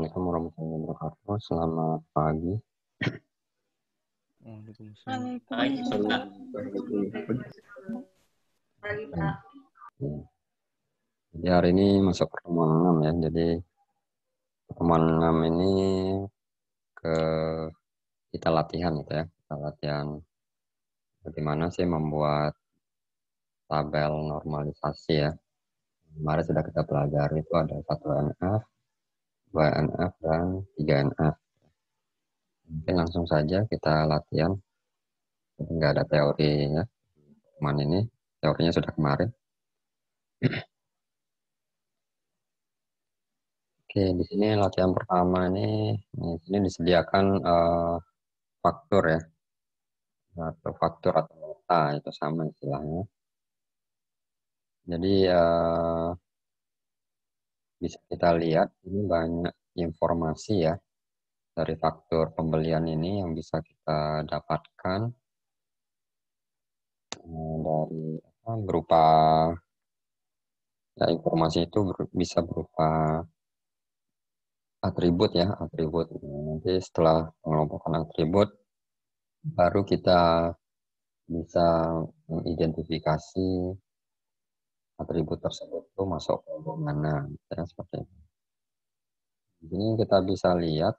Assalamualaikum warahmatullahi wabarakatuh. Selamat pagi. Waalaikumsalam. Jadi hari ini masuk pertemuan 6 ya. Jadi pertemuan 6 ini kita latihan gitu ya. Kita latihan bagaimana sih membuat tabel normalisasi ya. Kemarin sudah kita pelajari itu ada 1NF, 2NF, dan 3NF. Mungkin langsung saja kita latihan. Jadi nggak ada teorinya. Pertemuan ini teorinya sudah kemarin. Oke, di sini latihan pertama di sini disediakan faktur ya, atau faktur atau nota itu sama istilahnya. Jadi bisa kita lihat ini banyak informasi ya dari faktur pembelian ini yang bisa kita dapatkan dari berupa ya, informasi itu bisa berupa atribut ya, atribut. Nanti setelah pengelompokan atribut baru kita bisa mengidentifikasi atribut tersebut itu masuk ke mana, ya, seperti itu. Di sini kita bisa lihat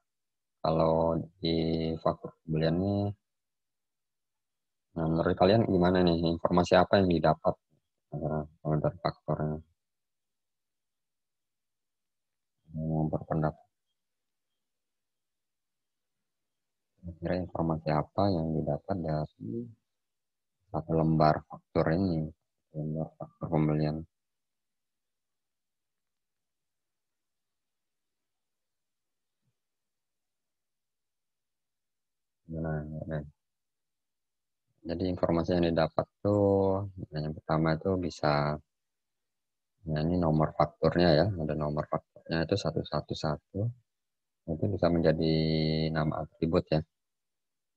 kalau di faktur pembelian ini, nah, menurut kalian gimana nih, informasi apa yang didapat kalau dari faktornya? Berpendapat, kira informasi apa yang didapat dari satu lembar faktur ini, lembar faktur pembelian? Nah, jadi informasi yang didapat tuh, yang pertama itu bisa, nah ini nomor fakturnya ya, ada nomor fakturnya itu 111, itu bisa menjadi nama atribut ya,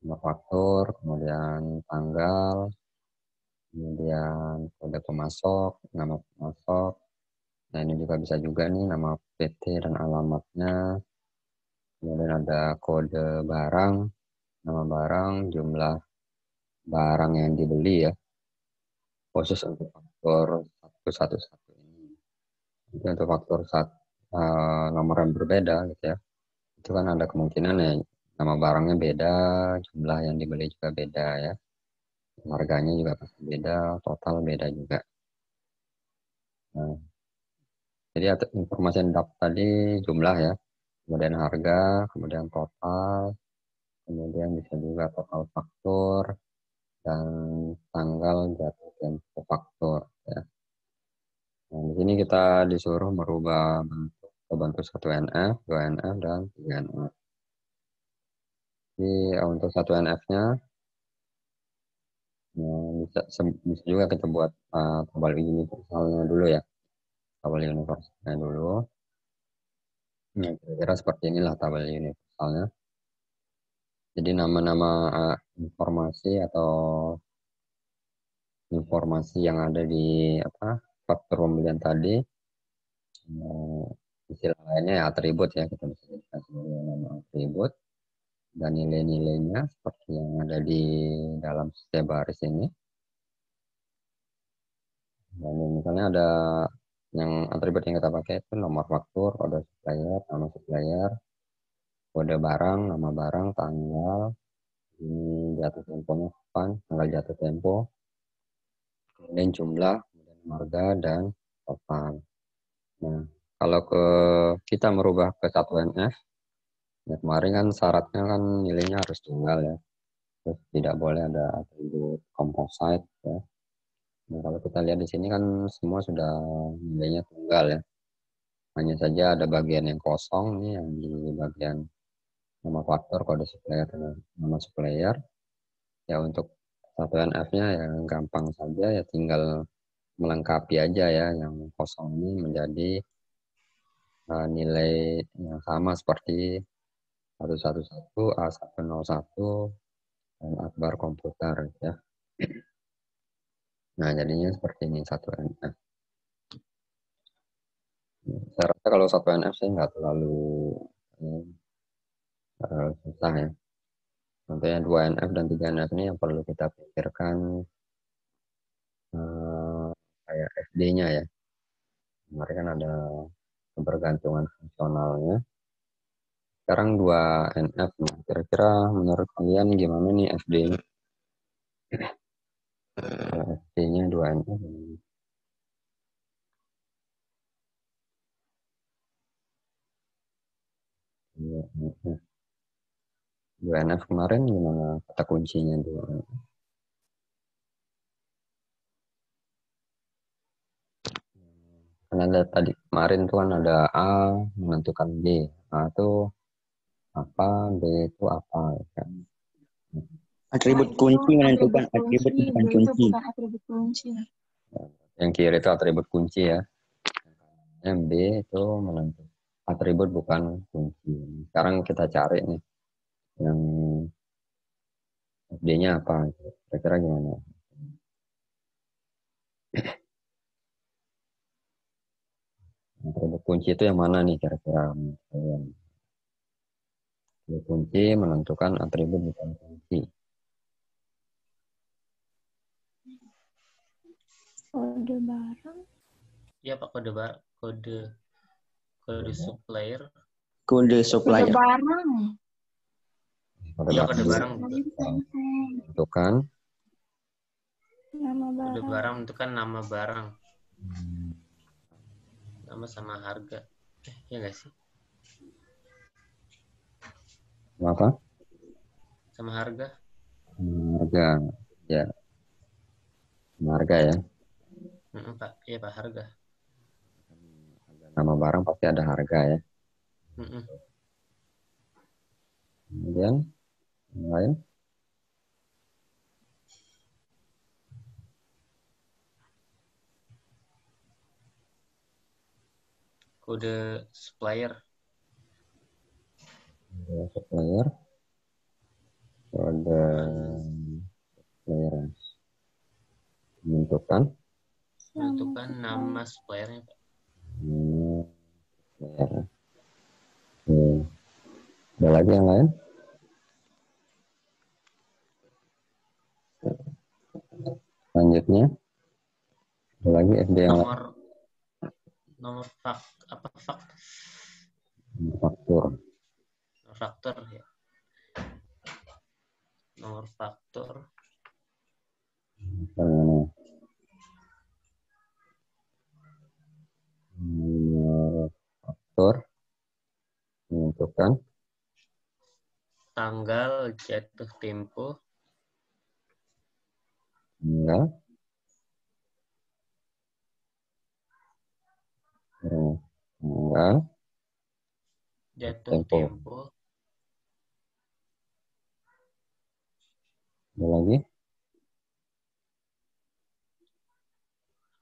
nomor faktur, kemudian tanggal, kemudian kode pemasok, nama pemasok. Nah ini juga bisa juga nih nama PT dan alamatnya, kemudian ada kode barang, nama barang, jumlah barang yang dibeli ya, khusus untuk faktur 111 ini. Jadi untuk faktur nomor yang berbeda gitu ya, itu kan ada kemungkinan ya nama barangnya beda, jumlah yang dibeli juga beda ya, harganya juga pasti beda, total beda juga. Nah, jadi informasi yang dapat tadi jumlah ya, kemudian harga, kemudian total, kemudian bisa juga total faktur, dan tanggal jatuh tempo faktur ya. Nah, di sini kita disuruh merubah bentuk 1NF, 2NF, dan 3NF. Jadi untuk 1NF-nya bisa juga kita buat tabel universalnya dulu ya. Tabel universalnya dulu. Nah, kira-kira seperti inilah tabel universalnya. Jadi nama-nama informasi atau informasi yang ada di faktur pembelian tadi, istilah lainnya ya atribut ya, kita bisa jadikan sebagai nama atribut, dan nilai-nilainya seperti yang ada di dalam setiap baris ini. Dan misalnya ada yang atribut yang kita pakai itu nomor faktur, kode supplier, nama supplier, kode barang, nama barang, tanggal, ini jatuh temponya kapan, tanggal jatuh tempo, kemudian jumlah, kemudian harga, dan total. Nah, kalau kita merubah ke 1NF, ya kemarin kan syaratnya kan nilainya harus tunggal ya, terus tidak boleh ada atribut composite ya. Nah, kalau kita lihat di sini kan semua sudah nilainya tunggal ya. Hanya saja ada bagian yang kosong nih, yang di bagian nama faktor, kode supplier, nama supplier. Ya untuk 1NF-nya ya gampang saja ya, tinggal melengkapi aja ya yang kosong ini menjadi nilai yang sama seperti 111, A101, dan Akbar komputer ya. Nah jadinya seperti ini 1NF. Saya rasa kalau 1NF saya nggak terlalu Susah ya. Contohnya 2NF dan 3NF ini yang perlu kita pikirkan kayak FD-nya ya. Kemarin kan ada kebergantungan fungsionalnya. Sekarang 2NF. Kira-kira menurut kalian gimana nih FD-nya? FD-nya 2NF. 2NF kemarin gimana kata kuncinya 2NF? Karena ada tadi kemarin tuh kan ada A menentukan B. A itu apa, B itu apa kan? Atribut kunci menentukan atribut bukan kunci. Bukan atribut kunci. Yang kiri itu atribut kunci ya. Yang B itu menentukan atribut bukan kunci. Sekarang kita cari nih yang FD-nya apa? Kira-kira gimana? Atribut kunci itu yang mana nih kira-kira? Atribut kunci menentukan atribut bukan kunci. Kode barang. Ya Pak, kode supplier. Kode Kode supplier. barang. Iya, kode barang. Menentukan Nama Kode barang. barang itu kan nama barang. Nama sama harga. Ya nggak sih? apa? Sama harga. Harga. Ya. Harga ya. Pak, iya Pak, harga. Nama barang pasti ada harga ya. Kemudian yang lain? Kode supplier. Supplier. Kode supplier. Menentukan Nama suppliernya Pak. Supplier. Ada lagi yang lain? Selanjutnya ada lagi FD yang lain. Nomor faktur. Nomor faktur ya. Nomor faktur. Nomor faktur menentukan Tanggal jatuh tempo. tanggal Jatuh tempo. Ada lagi?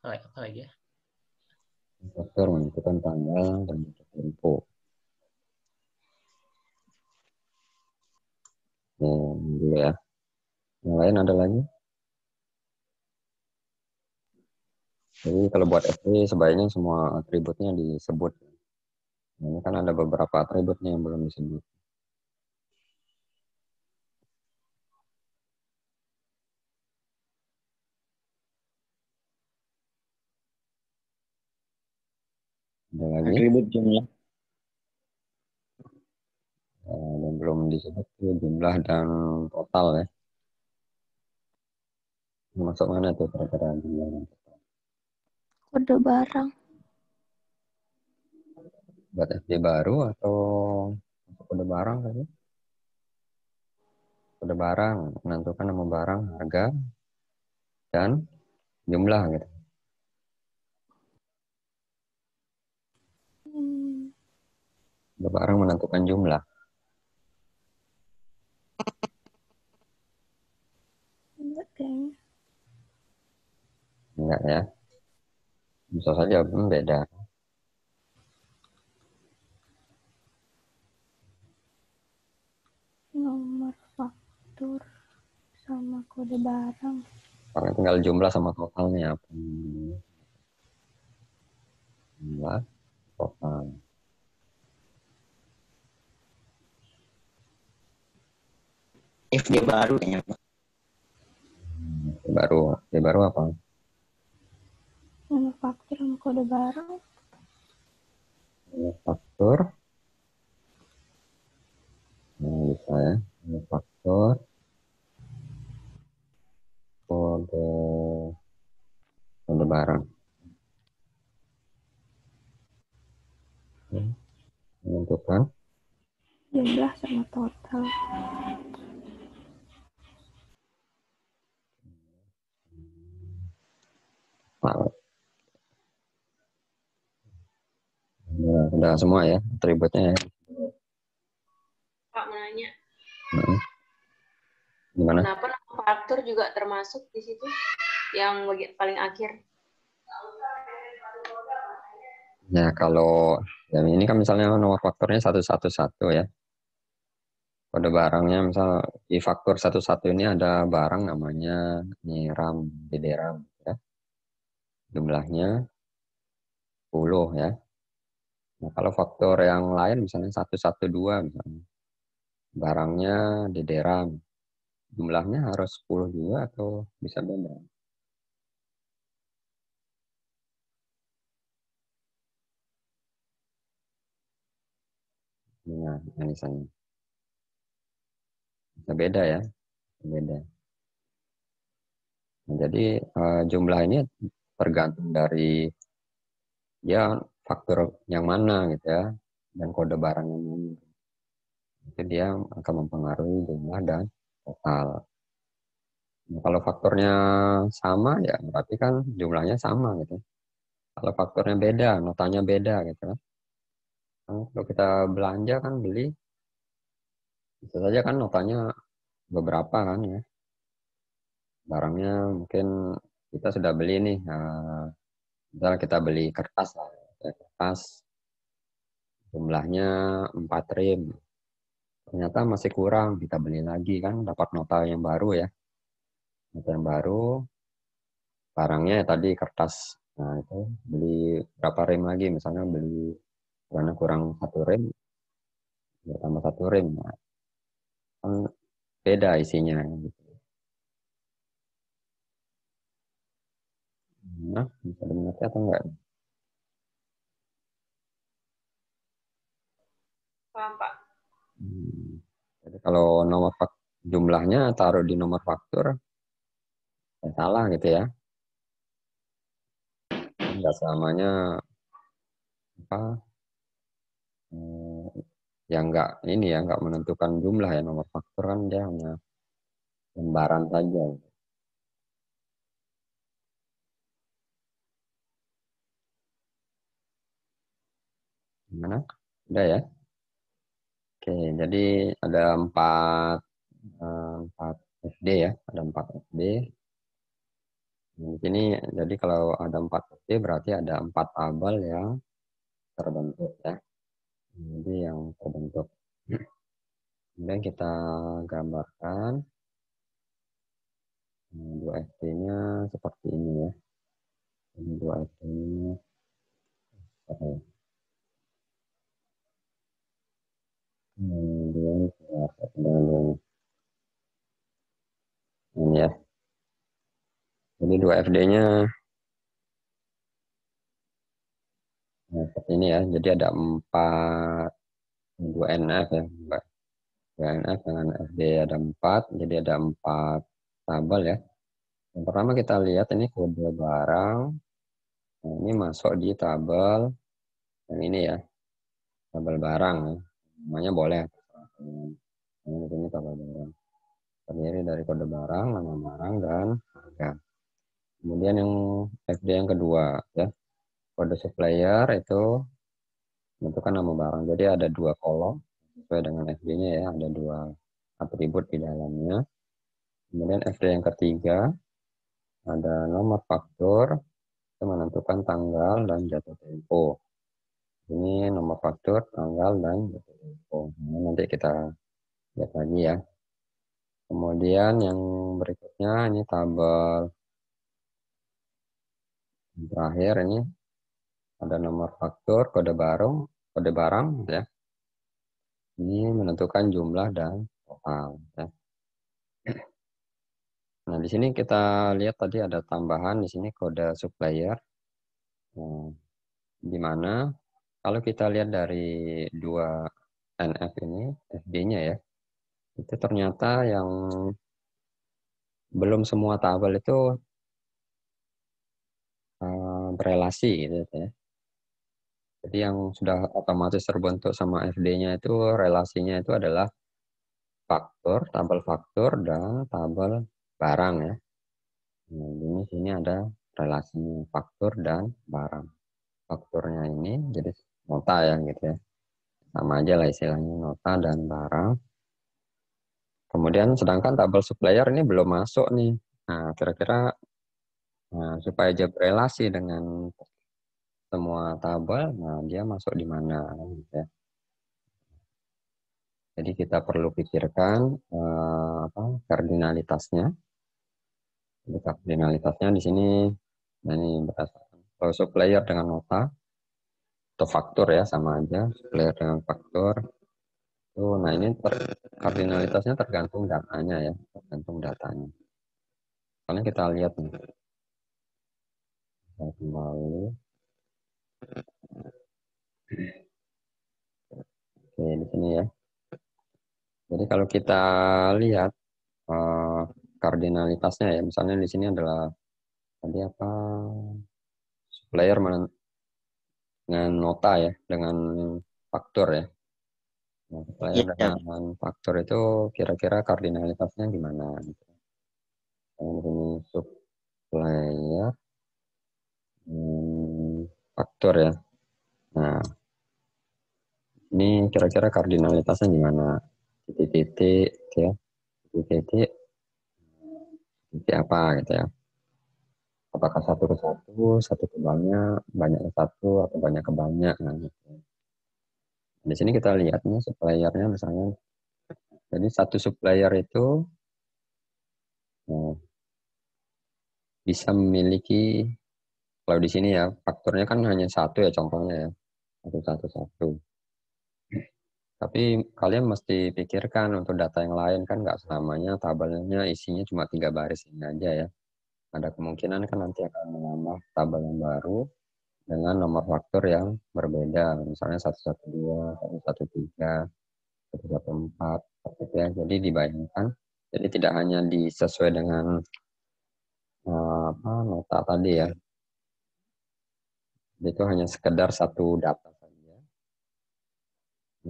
Apa lagi ya? Faktor menentukan tanggal dan jatuh tempo. Dulu ya. Yang lain ada lagi? Jadi kalau buat FD sebaiknya semua atributnya disebut. Ini kan ada beberapa atributnya yang belum disebut. Ada lagi? Atribut jumlah. Yang belum disebut itu jumlah dan total ya. Masuk mana tuh kira-kira jumlah dan total? Kode barang. Buat FD baru atau kode barang tadi? Kode barang menentukan nama barang, harga, dan jumlah gitu. Kode barang menentukan jumlah. Enggak kayaknya. Enggak ya. Bisa saja beda. Nomor faktur sama kode barang. Karena tinggal jumlah sama totalnya apa? Jumlah total. FD baru kayaknya, Pak. Baru apa? Nomor faktur sama kode barang. Faktur. Nah, bisa ya. Faktur. Kode barang. Menentukan Jumlah sama total. udah semua ya atributnya ya. Pak mau nanya, Gimana? kenapa nama faktur juga termasuk di situ yang paling akhir? Ya kalau ya ini kan misalnya nomor fakturnya 111 ya. Kode barangnya misal di faktur 11 ini ada barang namanya ini RAM, DDRAM ya. Jumlahnya 10 ya. Nah, kalau faktor yang lain misalnya 112 misalnya. Barangnya DDRAM. Jumlahnya harus 10 juga atau bisa beda? Nah, misalnya. Bisa beda ya. Beda. Nah, jadi jumlah ini tergantung dari ya faktor yang mana gitu ya dan kode barang yang mana. Itu dia akan mempengaruhi jumlah dan total. Nah, kalau faktornya sama ya berarti kan jumlahnya sama gitu. Kalau faktornya beda, notanya beda gitu kan. Nah, kalau kita belanja kan beli bisa saja kan notanya beberapa kan ya. Barangnya mungkin kita sudah beli nih. Misal kita beli kertas lah. Ya, kertas jumlahnya 4 rim. Ternyata masih kurang, kita beli lagi kan, dapat nota yang baru ya. Nota yang baru, barangnya ya tadi kertas. Nah itu beli berapa rim lagi, misalnya beli karena kurang 1 rim, ya tambah 1 rim. Nah, kan beda isinya. Gitu. Nah, bisa dimengerti atau enggak? Paham, Pak? Jadi kalau nomor jumlahnya taruh di nomor faktur, ya salah gitu ya. Enggak selamanya apa yang enggak ini ya enggak menentukan jumlah ya nomor faktur kan dia hanya lembaran saja. Gimana? Udah ya? Oke, jadi ada 4 SD ya, ada 4 SD. Di sini jadi kalau ada 4 SD berarti ada 4 tabel yang terbentuk ya. Jadi yang terbentuk. Kemudian kita gambarkan 2 SD-nya seperti ini ya. Ini 2 SD-nya. Kemudian ini ya. Jadi 2 FD-nya seperti ini ya. Jadi ada 2 NF ya. 2 NF dengan FD ada 4. Jadi ada 4 tabel ya. Yang pertama kita lihat ini kode barang. Nah, ini masuk di tabel yang ini ya. Tabel barang ya. Namanya boleh. Ini di sini tabel barang. Terdiri dari kode barang, nama barang, dan harga. Kemudian yang FD yang kedua ya. Kode supplier itu menentukan nama barang. Jadi ada 2 kolom sesuai dengan FD-nya ya. Ada 2 atribut di dalamnya. Kemudian FD yang ketiga ada nomor faktur itu menentukan tanggal dan jatuh tempo. Ini nomor faktur, tanggal, dan jatuh tempo. Nah, nanti kita lihat lagi ya. Kemudian yang berikutnya ini tabel yang terakhir ini ada nomor faktur, kode barang ya. Ini menentukan jumlah dan total ya. Nah, di sini kita lihat tadi ada tambahan di sini kode supplier. Nah, di mana kalau kita lihat dari dua NF ini, FD-nya ya, itu ternyata yang belum semua tabel itu berelasi gitu ya. Jadi yang sudah otomatis terbentuk sama FD-nya itu relasinya itu adalah faktur, tabel faktur, dan tabel barang ya. Nah, ini sini ada relasi faktur dan barang. Fakturnya ini jadi nota ya gitu ya. Sama aja lah istilahnya nota dan barang. Kemudian sedangkan tabel supplier ini belum masuk nih. Nah, kira-kira supaya dia berelasi dengan semua tabel, nah dia masuk di mana gitu ya. Jadi kita perlu pikirkan kardinalitasnya. Jadi kardinalitasnya di sini, nah ini berdasarkan kalau supplier dengan nota atau faktur ya sama aja, supplier dengan faktur. Nah ini kardinalitasnya tergantung datanya ya, tergantung datanya. Karena kita lihat nih, kita kembali. Oke di sini ya. Jadi kalau kita lihat kardinalitasnya ya, misalnya di sini adalah tadi apa supplier dengan nota ya, dengan faktur ya. Nah, supplier Iya. dengan faktur itu kira-kira kardinalitasnya gimana? Gitu. Yang ini supplier faktur ya. Nah, ini kira-kira kardinalitasnya gimana? Titik-titik ya, titik-titik apa gitu ya? Apakah satu ke satu ke banyak ke satu atau banyak ke banyak? Nah, gitu. Di sini kita lihat nih suppliernya misalnya. Jadi satu supplier itu bisa memiliki, kalau di sini ya fakturnya kan hanya satu ya contohnya ya, satu. Tapi kalian mesti pikirkan untuk data yang lain kan nggak selamanya tabelnya isinya cuma 3 baris ini aja ya. Ada kemungkinan kan nanti akan menambah tabel yang baru dengan nomor faktur yang berbeda, misalnya 112, 113, 114, seperti ya. Jadi dibayangkan, jadi tidak hanya disesuai dengan nota tadi ya, itu hanya sekedar satu data saja.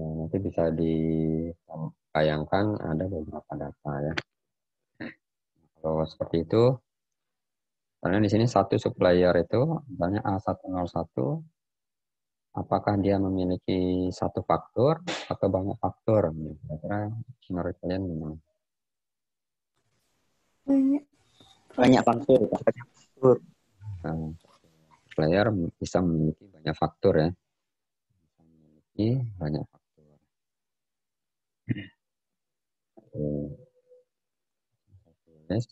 Nah, nanti bisa dibayangkan ada beberapa data ya. Kalau seperti itu, karena di sini satu supplier itu, misalnya A101, apakah dia memiliki satu faktur atau banyak faktur? Kira-kira menurut kalian gimana? Banyak. Banyak faktur. Nah, supplier bisa memiliki banyak faktur ya. Bisa memiliki banyak faktur. Tulis.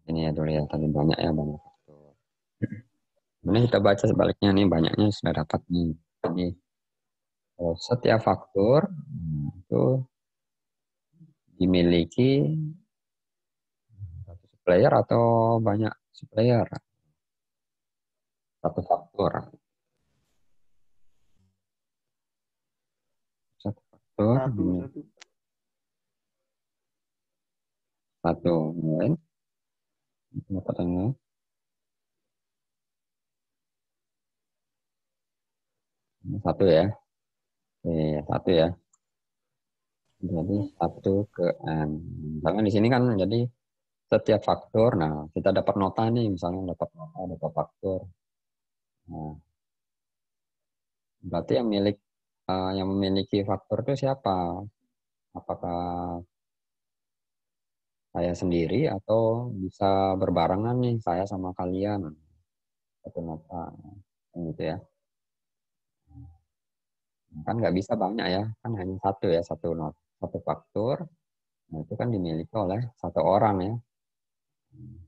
Ini ya dulu ya, tadi banyak ya, banyak faktur. Kemudian kita baca sebaliknya nih, banyaknya sudah dapat nih. Jadi setiap faktur itu dimiliki satu supplier atau banyak supplier. Satu faktur. Satu faktur. Satu. Lain. Pendapatnya. Satu ya. Satu ya. Jadi satu ke N. Misalnya di sini kan jadi setiap faktur, nah kita dapat nota nih, misalnya dapat nota, dapat faktur. Nah, berarti yang memiliki faktur itu siapa? Apakah saya sendiri atau bisa berbarengan nih saya sama kalian? Satu nota, gitu ya. Kan nggak bisa banyak ya, kan hanya satu ya, satu faktur. Nah, itu kan dimiliki oleh satu orang ya,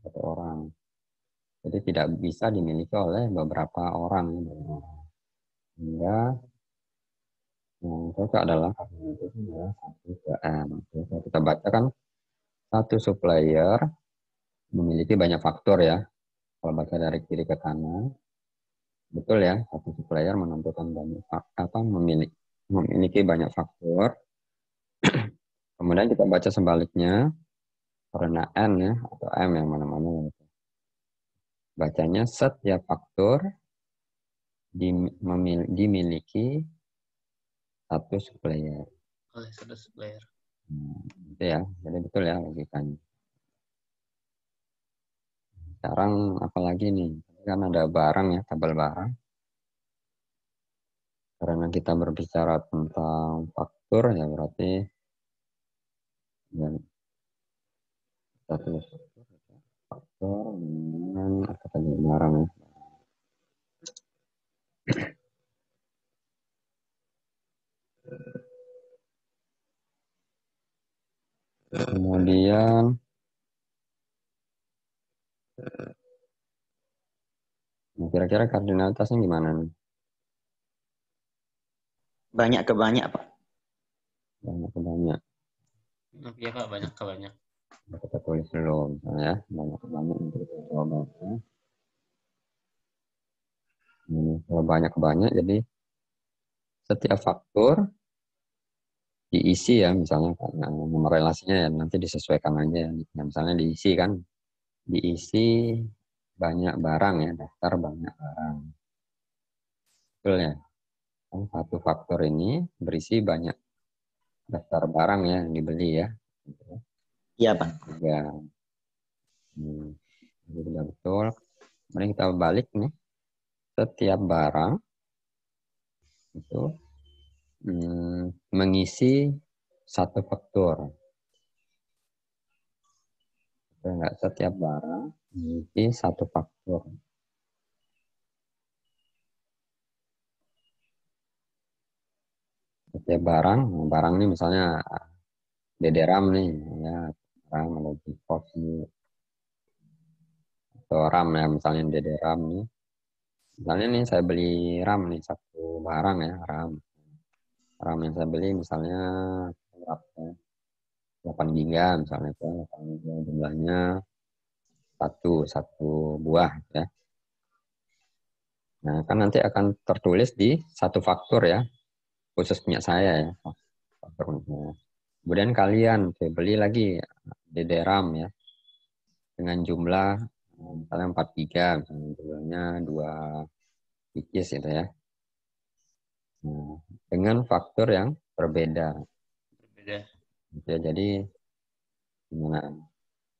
satu orang. Jadi tidak bisa dimiliki oleh beberapa orang. Sehingga yang cocok adalah itu adalah 1 ke N. Kalau kita baca kan satu supplier memiliki banyak faktor ya. Kalau baca dari kiri ke kanan, betul ya, satu supplier menentukan banyak memiliki banyak faktor. Kemudian kita baca sebaliknya, karena N ya, atau M yang mana-mana. Bacanya setiap faktor dimiliki satu supplier. Oleh satu supplier. Gitu ya, jadi betul ya logikanya. Sekarang apalagi nih, kan ada barang ya, tabel barang. Karena kita berbicara tentang faktor ya berarti ya, kita tulis faktor dengan apa tadi barang ya. Kemudian kira-kira kardinalitasnya gimana nih? Banyak ke banyak, Pak. Banyak ke banyak. Iya Pak, banyak ke banyak. Kita tulis dulu misalnya ya, banyak ke banyak nanti kita coba baca. Kalau banyak ke banyak jadi setiap faktor diisi ya misalnya nomor relasinya ya nanti disesuaikan aja. Nah, misalnya diisi kan, diisi banyak barang ya, daftar banyak barang. Betul ya? Kan satu faktor ini berisi banyak daftar barang ya yang dibeli ya. Iya, Pak. Ya. Jadi sudah betul. Kemudian kita balik nih. Setiap barang itu mengisi satu faktor. Enggak, setiap barang mengisi satu faktor. Setiap barang ini misalnya DDRAM nih, ya RAM ada GeForce nih, atau RAM ya misalnya DDRAM nih. Misalnya nih saya beli RAM nih satu barang ya RAM. RAM yang saya beli misalnya berapa? 8 GB misalnya itu 8 GB jumlahnya satu buah ya. Nah, kan nanti akan tertulis di satu faktor ya, khusus punya saya ya. Faktornya. Kemudian kalian beli lagi DDRAM ya, dengan jumlah misalnya 4 GB, misalnya jumlahnya 2 bits gitu ya. Nah, dengan faktor yang berbeda. Berbeda. Ya, jadi gimana?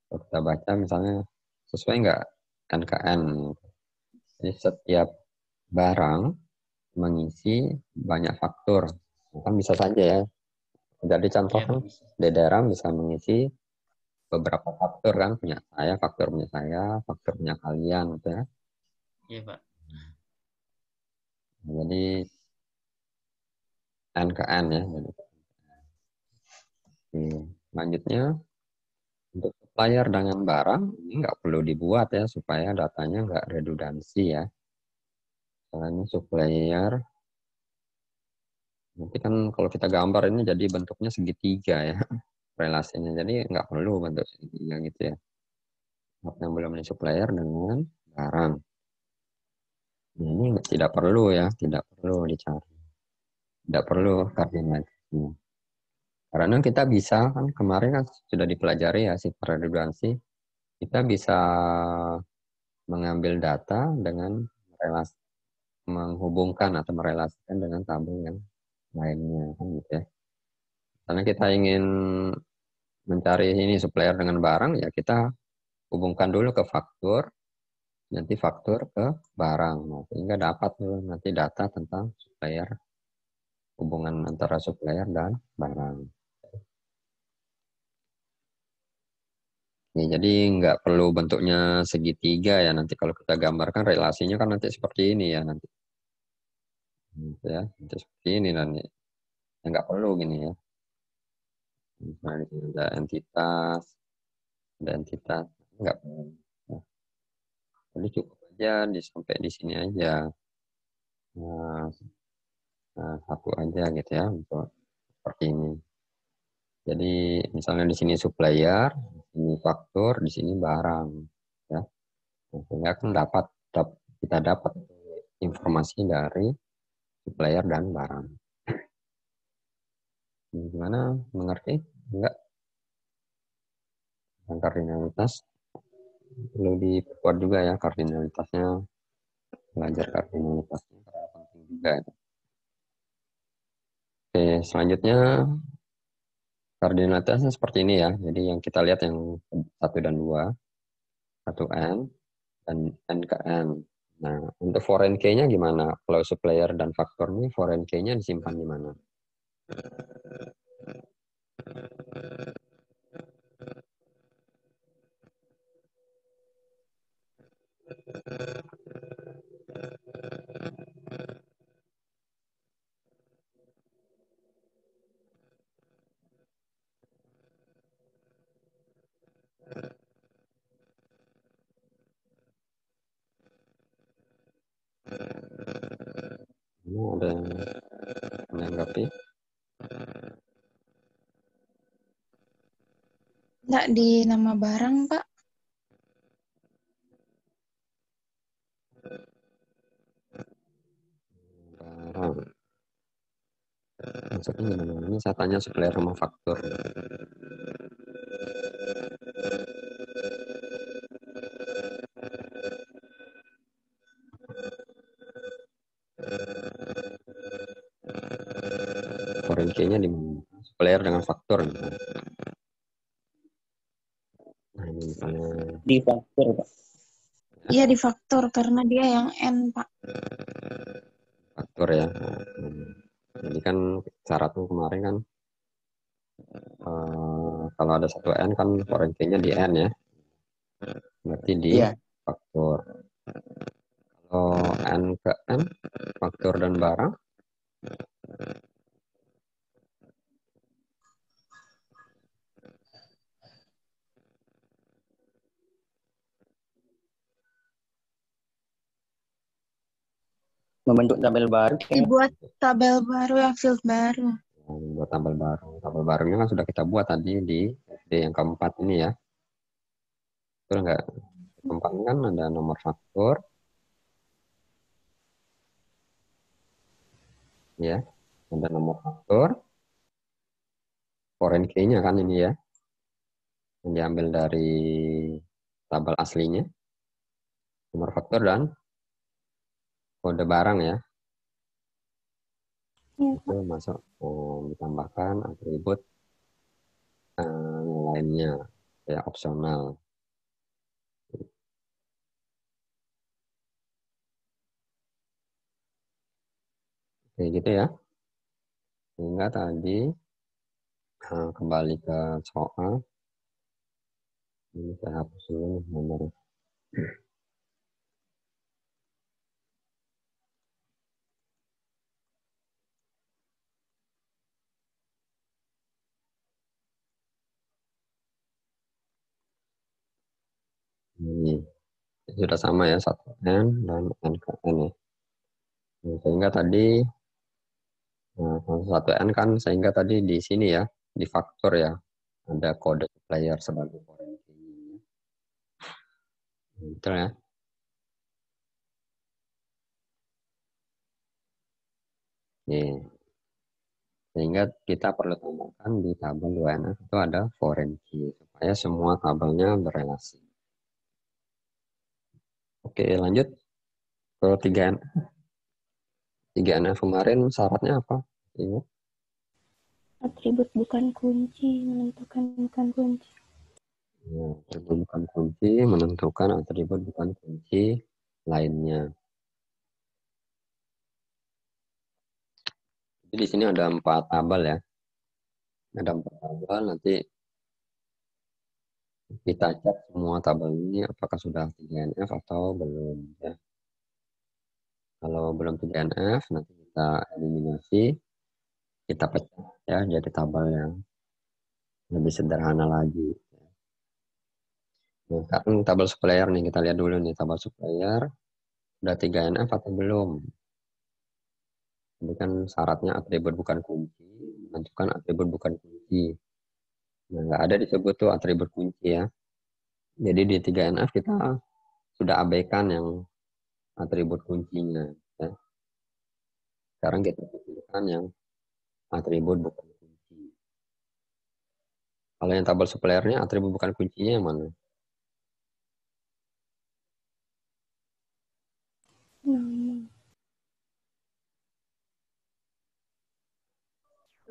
Kalau kita baca misalnya sesuai nggak NKN? Jadi setiap barang mengisi banyak faktor. Kan bisa saja ya. Jadi contoh Iya kan Pak, bisa. DDRAM bisa mengisi beberapa faktor kan, punya saya, faktor punya kalian gitu ya. Iya Pak. Jadi N ke N ya. Jadi, selanjutnya untuk supplier dengan barang ini nggak perlu dibuat ya supaya datanya nggak redundansi ya. Soalnya supplier nanti kan kalau kita gambar ini jadi bentuknya segitiga ya relasinya. Jadi nggak perlu bentuk segitiga gitu ya. Yang belum supplier dengan barang. Ini tidak perlu ya, tidak perlu dicari. Tidak perlu kardinalisasi. Karena kita bisa, kan kemarin kan sudah dipelajari ya sifat redundansi, kita bisa mengambil data dengan menghubungkan atau merelasikan dengan tabel yang lainnya. Kan gitu ya. Karena kita ingin mencari ini supplier dengan barang, ya kita hubungkan dulu ke faktur, nanti faktur ke barang. Nah, sehingga dapat tuh nanti data tentang supplier, hubungan antara supplier dan barang. Ya, jadi nggak perlu bentuknya segitiga ya. Nanti kalau kita gambarkan relasinya kan nanti seperti ini ya nanti. Gitu ya, nanti seperti ini nanti. Ya, nggak perlu gini ya. Misalnya di sini ada entitas, nggak perlu. Nah, jadi cukup aja sampai di sini aja. Nah, satu aja gitu ya untuk seperti ini. Jadi misalnya di sini supplier, Ini faktur, di sini barang, ya. Sehingga kan kita dapat informasi dari supplier dan barang. Gimana? Mengerti? Enggak? Dan kardinalitas perlu diperkuat juga ya, kardinalitasnya. Belajar kardinalitasnya karena penting juga. Oke, selanjutnya kardinalitasnya seperti ini ya. Jadi yang kita lihat yang 1 dan 2, 1N dan N ke N. Nah, untuk foreign key-nya gimana? Kalau supplier dan faktor ini foreign key-nya disimpan di mana? Ini ada yang menanggapi? Enggak di nama barang, Pak. Barang. Maksudnya gimana? Ini saya tanya supplier sama faktor. Foreign key-nya di mana? Supplier dengan faktor. Misalnya. Nah, ini misalnya Di faktor, Pak. Iya di faktor karena dia yang N, Pak. faktor ya. Jadi kan syaratnya kemarin kan kalau ada 1N kan foreign key-nya di N ya. Berarti di Iya. faktor. Kalau N ke N, faktor dan barang. Membentuk tabel baru. Dibuat tabel baru yang field baru. Buat tabel baru. Tabel barunya kan sudah kita buat tadi di SD yang keempat ini ya. Betul nggak? Keempat kan ada nomor faktur. Ya, ada nomor faktur. Foreign key-nya kan ini ya. Yang diambil dari tabel aslinya. Nomor faktur dan kode barang ya. Iya, Itu masuk ditambahkan atribut lainnya ya opsional. Oke gitu ya. Sehingga tadi kembali ke soal. Ini saya hapus dulu nih nomornya. Ini sudah sama ya 1N dan N ke N ya. Nah, sehingga tadi 1N kan sehingga tadi di sini ya di faktor ya ada kode supplier sebagai foreign key. Betul ya. Nih. Sehingga kita perlu tambahkan di tabel 2NF itu ada foreign key supaya semua tabelnya berelasi. Oke, lanjut ke 3NF. 3NF kemarin syaratnya apa? Ingat? atribut bukan kunci, menentukan bukan kunci. Ya, atribut bukan kunci, menentukan atribut bukan kunci lainnya. Jadi di sini ada 4 tabel ya. Ada 4 tabel, nanti kita cek semua tabel ini apakah sudah 3NF atau belum ya. Kalau belum 3NF, nanti kita eliminasi, kita pecah ya jadi tabel yang lebih sederhana lagi. Nah, sekarang tabel supplier nih, kita lihat dulu nih tabel supplier udah 3NF atau belum. Jadi kan syaratnya atribut bukan kunci, menentukan atribut bukan kunci. Nah, nggak ada disebut tuh atribut kunci ya. Jadi di 3NF kita sudah abaikan yang atribut kuncinya. Ya. Sekarang kita pikirkan yang atribut bukan kunci. Kalau yang tabel suppliernya atribut bukan kuncinya yang mana?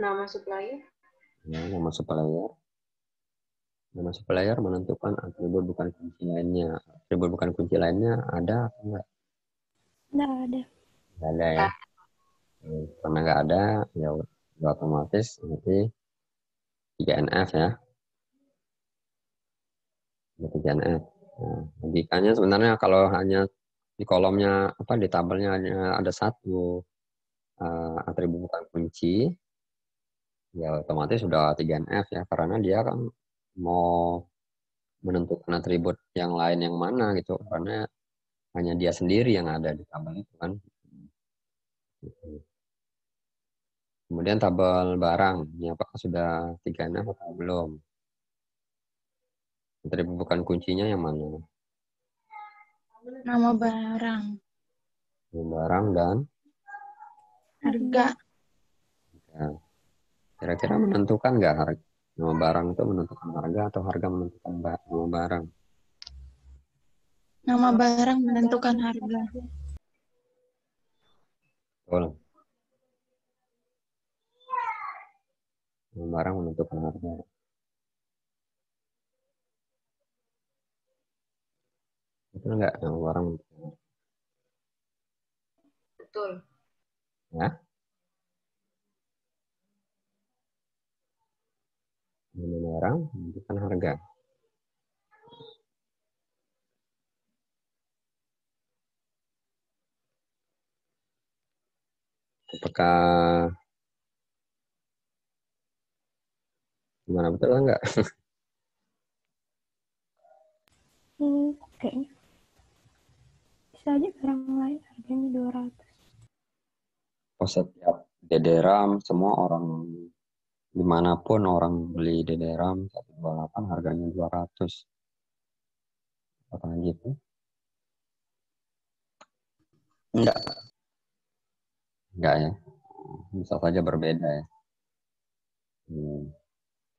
Nama supplier. Ya, nama supplier. Nama supplier menentukan atribut bukan kunci lainnya. Atribut bukan kunci lainnya ada atau enggak? Nggak ada. Nggak ada ya. Karena nggak ada, ya udah otomatis nanti 3NF ya. 3NF. Nah, logikanya sebenarnya kalau hanya di kolomnya apa di tabelnya hanya ada satu atribut bukan kunci, ya otomatis sudah 3NF ya karena dia kan mau menentukan atribut yang lain yang mana gitu karena hanya dia sendiri yang ada di tabel itu kan. Kemudian tabel barang, ini apakah sudah 3NF atau belum? Atribut bukan kuncinya yang mana? Nama barang. Barang dan Harga. ya, kira-kira menentukan nggak harga? Nama barang itu menentukan harga atau harga menentukan nama barang? Nama barang menentukan harga. Betul. Nama barang menentukan harga. Betul nggak nama barang menentukan harga? Betul. Ya? Nama barang menentukan harga. Apakah gimana betul nggak? Kayaknya bisa aja barang lain harganya 200. Oh, setiap DD-RAM semua orang dimanapun orang beli DD-RAM 128 harganya 200. Apakah gitu? Enggak. Enggak ya. Bisa saja berbeda ya.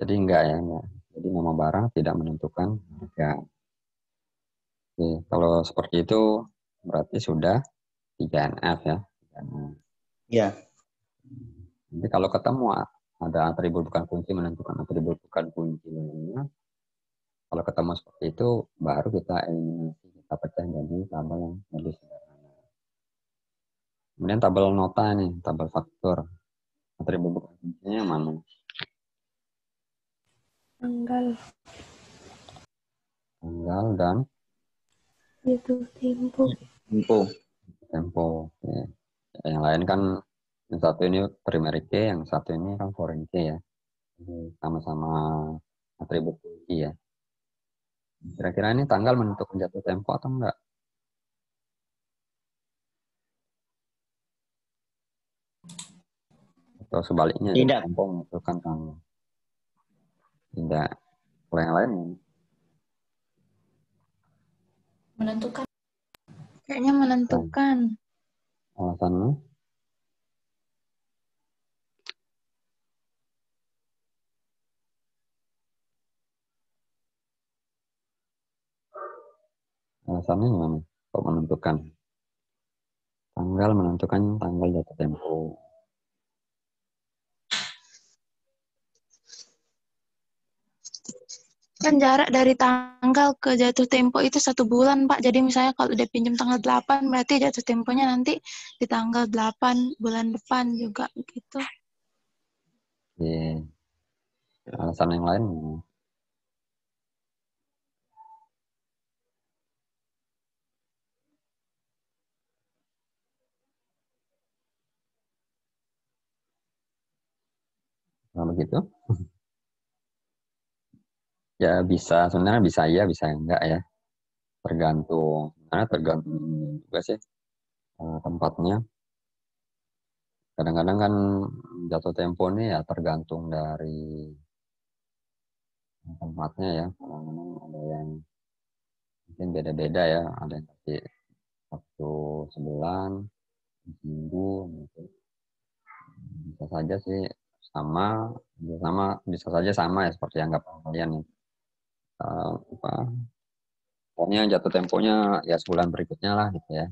Jadi enggak ya. Enggak. Jadi nama barang tidak menentukan harga. Oke, kalau seperti itu berarti sudah 3NF ya. 3NF. Ya. Jadi kalau ketemu ada atribut bukan kunci menentukan atribut bukan kunci lainnya. Kalau ketemu seperti itu baru kita eliminasi, kita pecah jadi tabel yang lebih sederhana. Kemudian tabel nota nih, tabel faktur. Atribut bukan kuncinya yang mana? Tanggal Dan jatuh tempo. tempo. Oke. Yang lain kan yang satu ini primary key, yang satu ini kan foreign key ya. Jadi sama-sama atribut kunci ya. Kira-kira ini tanggal menentukan jatuh tempo atau enggak? Atau sebaliknya jatuh Tidak. tempo menentukan tanggal? Tidak. Kalau yang lain Menentukan. Kayaknya menentukan. alasannya? Alasannya gimana? Kok menentukan? Tanggal menentukan tanggal jatuh tempo. Kan jarak dari tanggal ke jatuh tempo itu 1 bulan, Pak. Jadi misalnya kalau udah pinjam tanggal 8, berarti jatuh temponya nanti di tanggal 8 bulan depan juga gitu. Oke. Alasan yang lain gimana? Nah, begitu? Ya bisa, sebenarnya bisa ya, bisa enggak ya. Tergantung. Sebenarnya tergantung juga sih tempatnya. Kadang-kadang kan jatuh tempo ini ya tergantung dari tempatnya ya. Kalau memang ada yang mungkin beda-beda ya, ada yang kasih waktu sebulan, seminggu, gitu. Bisa saja sih bisa saja sama ya seperti anggapan kalian ya. Apa, pokoknya jatuh temponya ya sebulan berikutnya lah gitu ya.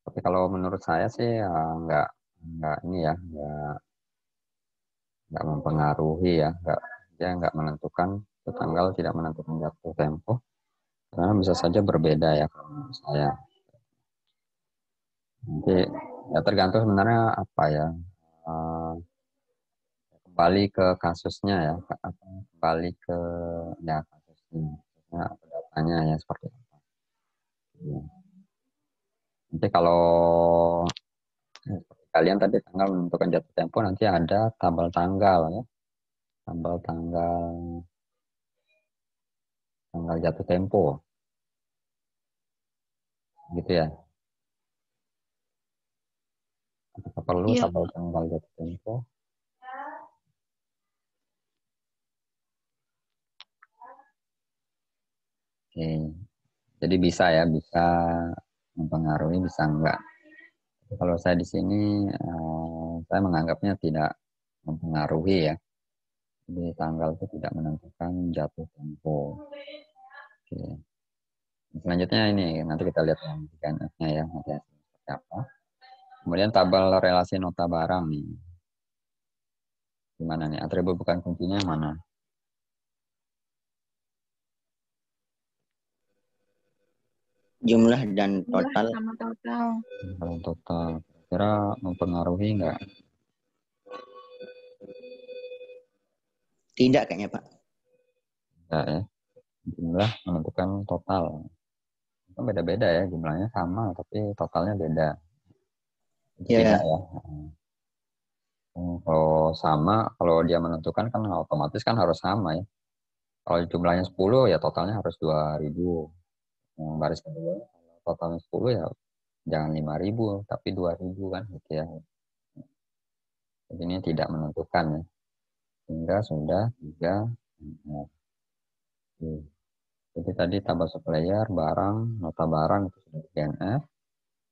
Tapi kalau menurut saya sih nggak ini ya, nggak mempengaruhi ya, dia nggak menentukan tanggal, tidak menentukan jatuh tempo, karena bisa saja berbeda ya kalau menurut saya. Nanti ya tergantung sebenarnya apa ya, kembali ke kasusnya ya, kembali ke ya kasusnya, atau datanya ya seperti apa. Ya. Nanti kalau seperti kalian tadi tanggal menentukan jatuh tempo, nanti ada tabel tanggal ya, tabel tanggal jatuh tempo, gitu ya. Apakah perlu Iya, tabel tanggal jatuh tempo? Oke. Jadi bisa ya, bisa mempengaruhi, bisa enggak. Kalau saya di sini, saya menganggapnya tidak mempengaruhi ya. Jadi tanggal itu tidak menentukan jatuh tempo. Oke. Selanjutnya ini, nanti kita lihat yang DNF-nya ya, nanti seperti apa. Kemudian tabel relasi nota barang nih. Gimana nih, atribut bukan kuncinya yang mana? Jumlah dan jumlah total sama total. Kalau total, kira mempengaruhi enggak? tidak kayaknya Pak. Enggak ya. Jumlah menentukan total. Kan beda-beda ya, jumlahnya sama tapi totalnya beda. Itu Ya, tidak ya. Kalau sama, kalau dia menentukan kan otomatis kan harus sama ya. Kalau jumlahnya 10 ya totalnya harus 2.000. Yang baris kedua, kalau totalnya 10 ya jangan 5.000 tapi 2.000 kan gitu ya. Jadi ini tidak menentukan ya. Sehingga sudah 3. Jadi tadi tabel supplier, barang, nota barang itu sudah 3NF.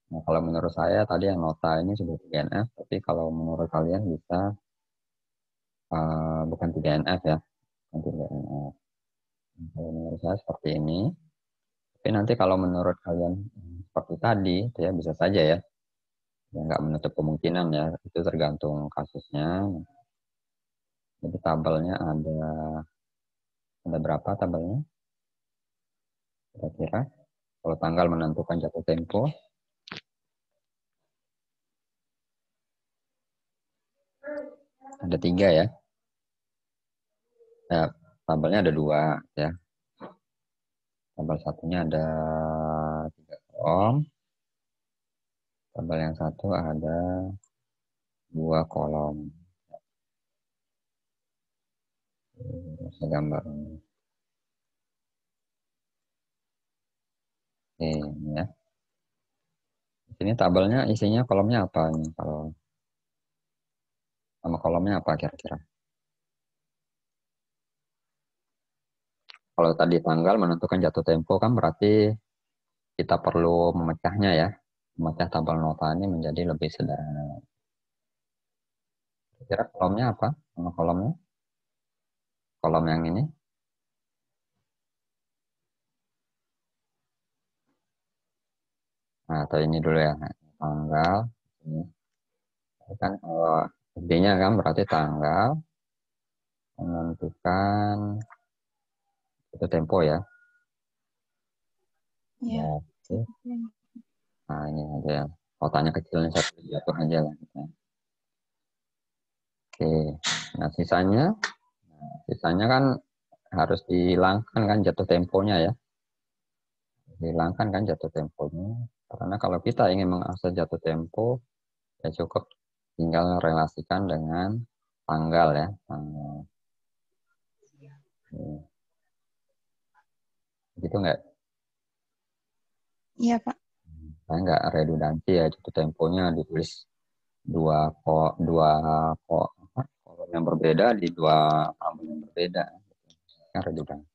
Nah, kalau menurut saya tadi yang nota ini sudah 3NF, tapi kalau menurut kalian bisa bukan 3NF ya, bukan 3NF. Kalau menurut saya seperti ini. Tapi nanti kalau menurut kalian seperti tadi, itu ya bisa saja ya. Ya nggak menutup kemungkinan ya, itu tergantung kasusnya. Jadi tabelnya ada berapa tabelnya? Kira-kira kalau tanggal menentukan jatuh tempo. Ada 3 ya. Ya, tabelnya ada 2 ya. Tabel satunya ada 3 kolom. Tabel yang satu ada 2 kolom. Saya gambar. Oke, ini ya. Di sini tabelnya isinya kolomnya apa nih? Kalau sama kolomnya apa kira-kira? Kalau tadi tanggal menentukan jatuh tempo kan berarti kita perlu memecahnya ya. Memecah tabel nota ini menjadi lebih sederhana. Kira kolomnya apa? Sama kolomnya? Kolom yang ini? Nah, atau ini dulu ya. Tanggal. Ini. Kan kalau intinya kan berarti tanggal menentukan itu tempo ya. Iya. Oke. Nah ini aja ya. Kotaknya kecilnya satu jatuh aja lah. Oke. Nah sisanya kan harus dihilangkan kan jatuh temponya ya. Dihilangkan kan jatuh temponya. Karena kalau kita ingin mengakses jatuh tempo, ya cukup tinggal relasikan dengan tanggal ya. Tanggal. Gitu nggak? Iya, Pak. Saya nggak redundansi ya jatuh temponya ditulis dua kolom yang berbeda di dua tabel yang berbeda. Kan redundans.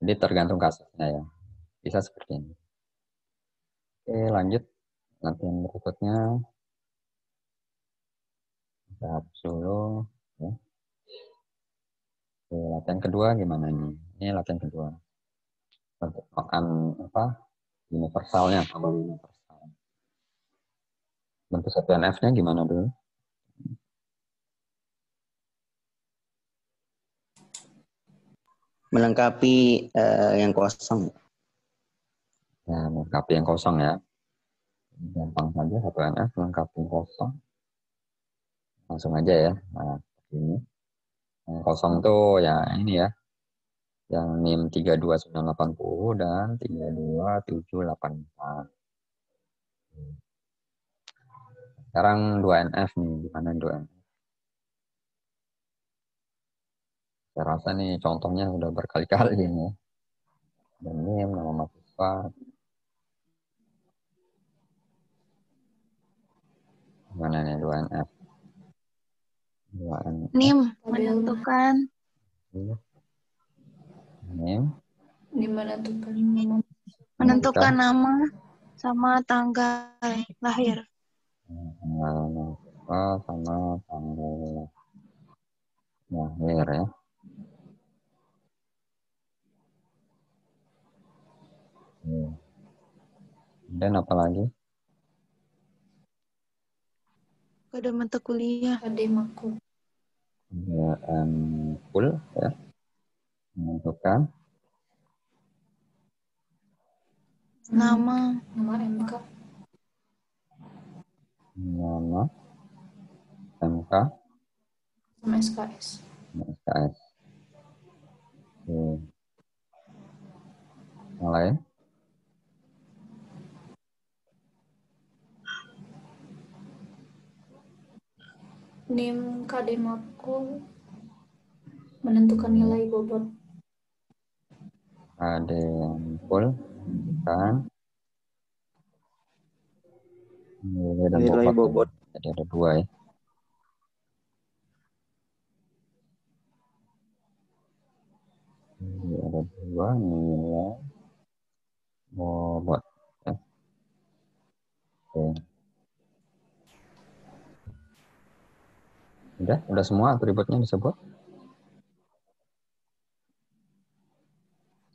Jadi tergantung kasusnya ya. Bisa seperti ini. Oke, lanjut. Latihan berikutnya. Kita hapus dulu. Ya. Oke, latihan kedua gimana nih? Ini latihan kedua. Untuk makan apa? Universalnya, tabel universal. Bentuk SPNF-nya gimana dulu? Melengkapi yang kosong. Ya, melengkapi yang kosong ya. Gampang saja SPNF melengkapi yang kosong. Langsung aja ya. Nah, ini. Yang kosong tuh ya ini ya. Yang NIM 32980 dan 32784. Sekarang 2NF nih, gimana 2NF? Saya rasa nih contohnya udah berkali-kali ini ya. Dan NIM, nama mahasiswa. Gimana nih 2NF? 2NF. NIM menentukan NIM. menentukan nama sama tanggal lahir. Tanggal mahasiswa sama tanggal lahir ya. Dan apa lagi? Kode mata kuliah. Ya, full ya. Menentukan Nama MK nama MK sama SKS. SKS. Oke. Yang lain? NIM KD Makul menentukan nilai bobot. Ada yang full kan? Nilai dan Nilai bobot. bobot. Jadi ada dua ya. Jadi ada dua nilai bobot. Ya. Oke. Udah semua atributnya disebut?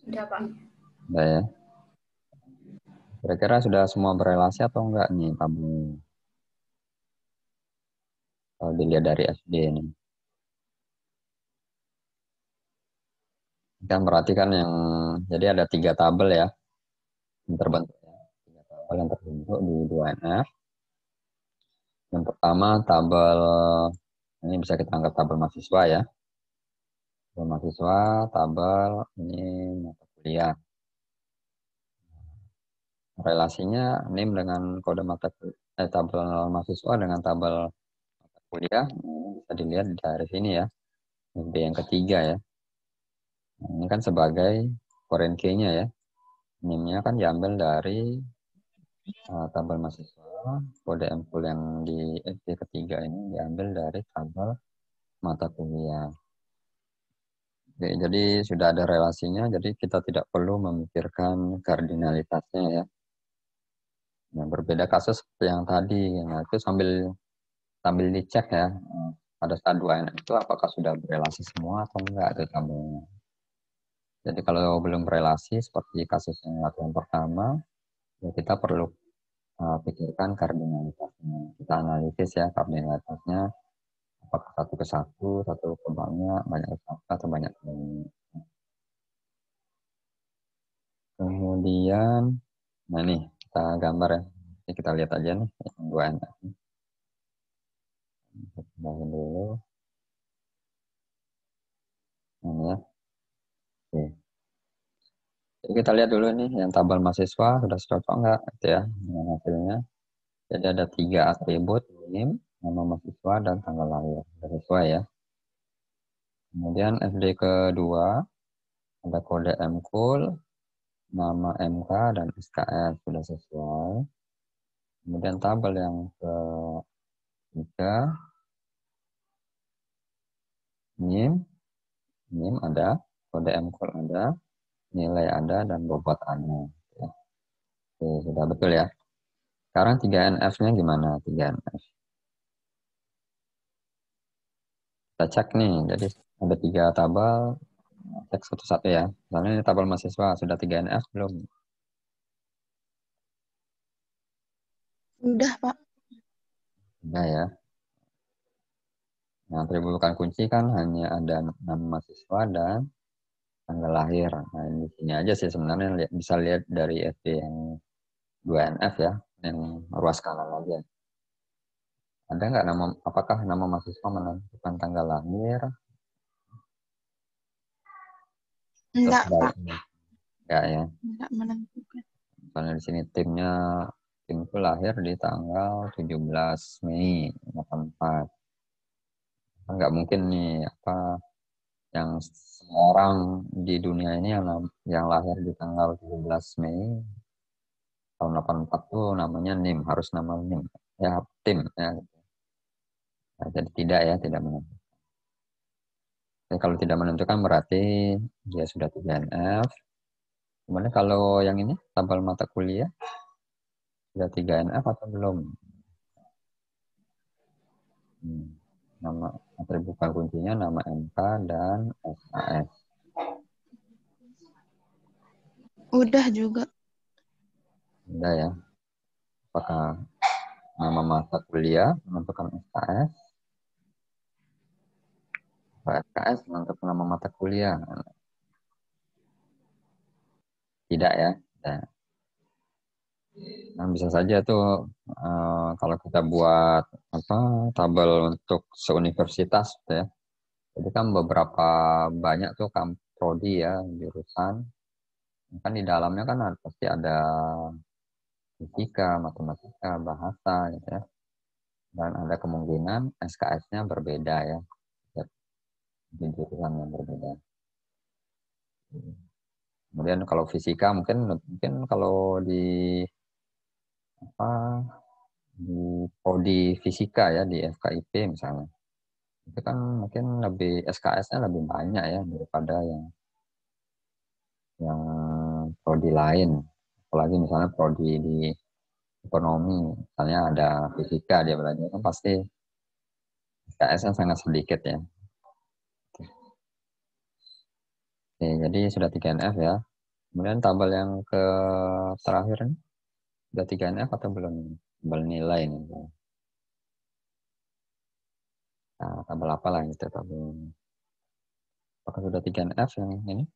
Udah, Pak. Udah ya. Kira-kira sudah semua berelasi atau enggak nih kamu? Kalau dilihat dari SD ini. Kan berarti kan jadi ada 3 tabel ya. Yang terbentuk ya. 3 tabel yang terbentuk di 2NF. Yang pertama tabel, ini bisa kita anggap tabel mahasiswa ya. Tabel mahasiswa, tabel ini mata kuliah. Relasinya NIM dengan kode tabel mahasiswa dengan tabel mata kuliah bisa dilihat dari sini ya. B yang ketiga ya. Nah, ini kan sebagai foreign key-nya ya. NIM-nya kan diambil dari tabel mahasiswa, kode MPUL yang di SD ketiga ini diambil dari tabel mata kuliah. Oke, jadi sudah ada relasinya, jadi kita tidak perlu memikirkan kardinalitasnya ya. Nah, berbeda kasus seperti yang tadi, nah itu sambil dicek ya, pada saat 2N itu apakah sudah berelasi semua atau enggak itu kamu. Jadi kalau belum berelasi seperti kasus yang latihan pertama, ya kita perlu pikirkan kardinalitasnya. Kita analisis ya kardinalitasnya, apakah satu ke satu ke banyak ke satu atau banyak ke banyak. Kemudian, nah nih kita gambar ya. Ini kita lihat aja nih yang 2NF. Kita kembangin dulu. Ini ya. Oke. Jadi kita lihat dulu nih yang tabel mahasiswa sudah cocok enggak gitu ya dengan hasilnya. Jadi ada 3 atribut, NIM, nama mahasiswa dan tanggal lahir. Sudah sesuai ya. Kemudian FD kedua ada kode MKUL, nama MK dan SKS sudah sesuai. Kemudian tabel yang ketiga NIM ada, kode MQL ada, nilai ada, dan bobot ada. Ya. Oke, sudah betul ya. Sekarang 3NF-nya gimana? 3NF. Kita cek nih, jadi ada 3 tabel, cek satu-satu ya. Misalnya ini tabel mahasiswa, sudah 3NF belum? Udah, Pak. Sudah ya. Nah, atribut bukan kunci kan hanya ada nama mahasiswa dan tanggal lahir. Nah, di sini aja sih sebenarnya bisa lihat dari FD yang 2NF ya, yang ruas kanan aja. Ada nggak nama, apakah nama mahasiswa menentukan tanggal lahir? Enggak, Pak. Enggak ya. Enggak menentukan. Misalnya di sini timku lahir di tanggal 17 Mei 84. Nggak mungkin nih apa yang semua orang di dunia ini yang lahir di tanggal 17 Mei tahun 84 tuh namanya NIM, harus nama NIM. Ya, tim ya. Nah, jadi tidak menentukan. Dan kalau tidak menentukan berarti dia sudah 3NF. Kemudian kalau yang ini tabel mata kuliah sudah 3NF atau belum? Nama atribut bukan kuncinya nama MK dan SKS. Udah juga. Udah ya. Apakah nama mata kuliah menentukan SKS? SKS menentukan nama mata kuliah? Tidak ya. Nah, bisa saja tuh kalau kita buat tabel untuk seuniversitas gitu ya. Jadi kan beberapa banyak tuh kan prodi ya jurusan. Kan di dalamnya kan pasti ada fisika, matematika, bahasa gitu ya. Dan ada kemungkinan SKS-nya berbeda ya. Di jurusan yang berbeda. Kemudian kalau fisika mungkin kalau di prodi fisika ya di FKIP misalnya. Itu kan mungkin lebih SKS-nya lebih banyak ya daripada yang prodi lain. Apalagi misalnya prodi di ekonomi, misalnya ada fisika dia belajar kan pasti SKS-nya sangat sedikit ya. Oke, jadi sudah 3NF ya. Kemudian tabel yang ke terakhir ini sudah 3NF atau belum? Tabel nilai nih. Nah, tabel apa lah itu tabel. Apakah sudah 3NF yang ini?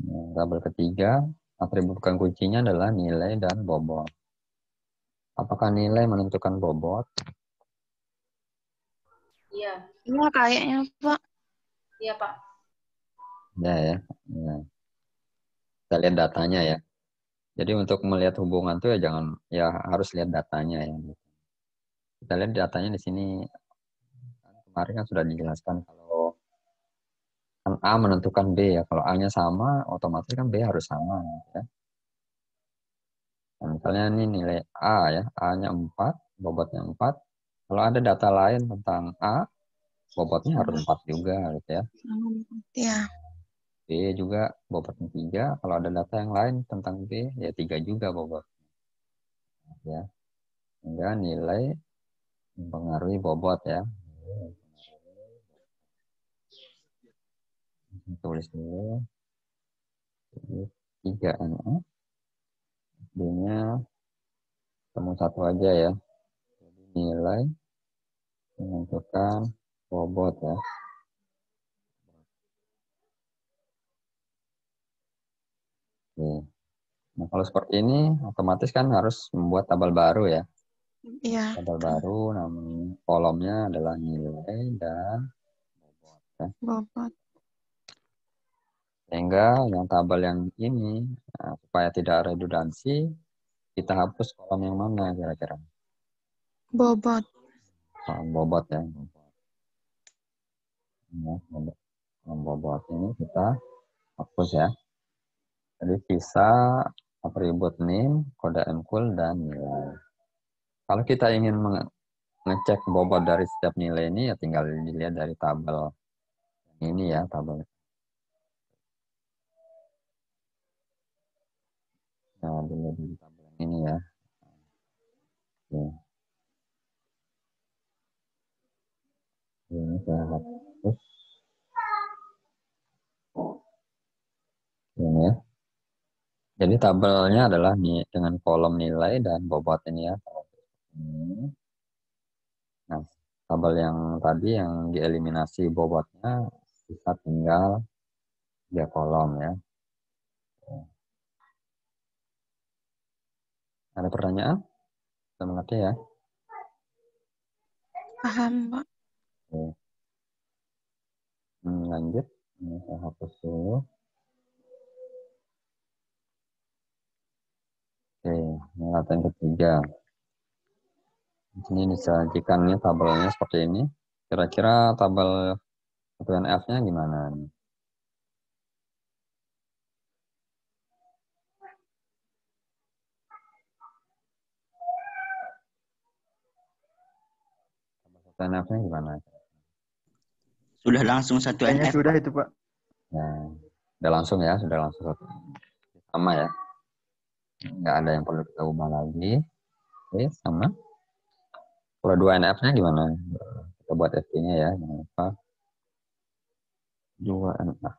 Nah, tabel ketiga, atribut bukan kuncinya adalah nilai dan bobot. Apakah nilai menentukan bobot? Iya. Iya, kayaknya, Pak. Iya, Pak. Ya. Kita lihat datanya ya. Jadi untuk melihat hubungan tuh ya harus lihat datanya ya. Kita lihat datanya di sini. Kemarin kan sudah dijelaskan kalau kan A menentukan B ya. Kalau A-nya sama, otomatis kan B harus sama ya. Nah, misalnya ini nilai A ya, A-nya 4, bobotnya 4. Kalau ada data lain tentang A, bobotnya harus 4 juga gitu ya. Iya. B juga bobotnya 3. Kalau ada data yang lain tentang B, ya 3 juga bobot. Ya. Sehingga nilai mempengaruhi bobot ya. Tulis dulu. 3NF. B-nya temu satu aja ya. Jadi nilai menentukan bobot ya. Oke. Nah, kalau seperti ini otomatis kan harus membuat tabel baru ya. Iya. Tabel baru namanya kolomnya adalah nilai dan bobot ya. Bobot. Sehingga yang tabel yang ini supaya tidak redundansi kita hapus kolom yang mana kira-kira? Bobot. Bobot ya. Bobot ini kita hapus ya. Jadi sisa atribut NIM, kode MQL, dan nilai. Kalau kita ingin ngecek bobot dari setiap nilai ini ya tinggal dilihat dari tabel ini ya, tabel. Nah, dilihat dari tabel ini ya. Oke. Ini saya hapus. Ini ya. Jadi tabelnya adalah nih dengan kolom nilai dan bobot ini ya. Ini. Nah, tabel yang tadi yang dieliminasi bobotnya sisa tinggal 3 kolom ya. Ada pertanyaan? Sudah mengerti ya? Paham, Pak. Oke. Lanjut. Ini saya hapus dulu. Oke, latihan ketiga. Di sini disajikannya tabelnya seperti ini. Kira-kira tabel satuan F-nya gimana? Satuan F-nya gimana? Sudah langsung satu Kayaknya NF. sudah itu, Pak. Nah, sudah langsung ya, sudah langsung satu. Sama ya. Nggak ada yang perlu kita ubah lagi. Oke, sama. Kalau 2 NF-nya gimana? Kita buat FT-nya ya, jangan lupa. 2 NF.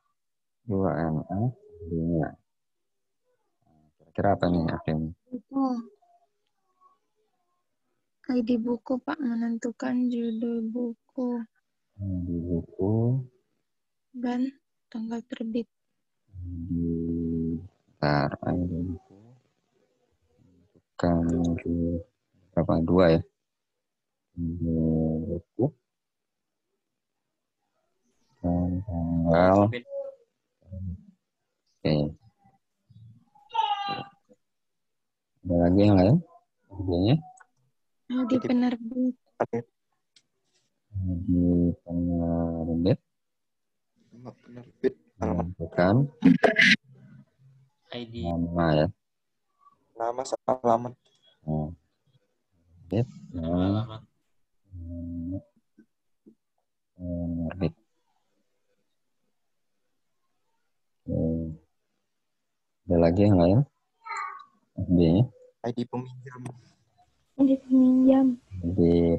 2 NF. Ini ya. Kira-kira apa nih FT-nya? Itu ID buku, Pak, menentukan judul buku Di buku. dan tanggal terbit. Di bentar, ID buku. Bukan di berapa? 2 ya. Di buku. Dan tanggal. Terbit. Oke. Ada lagi yang lain? ID-nya? ID penerbit. Di penerbit. Penerbit alamat Menentukan ID nama ya. nama alamat. Nah, penerbit nama dan alamat. penerbit. Oke. Ada lagi yang lain? FB-nya? ID peminjam. Jadi peminjam. Di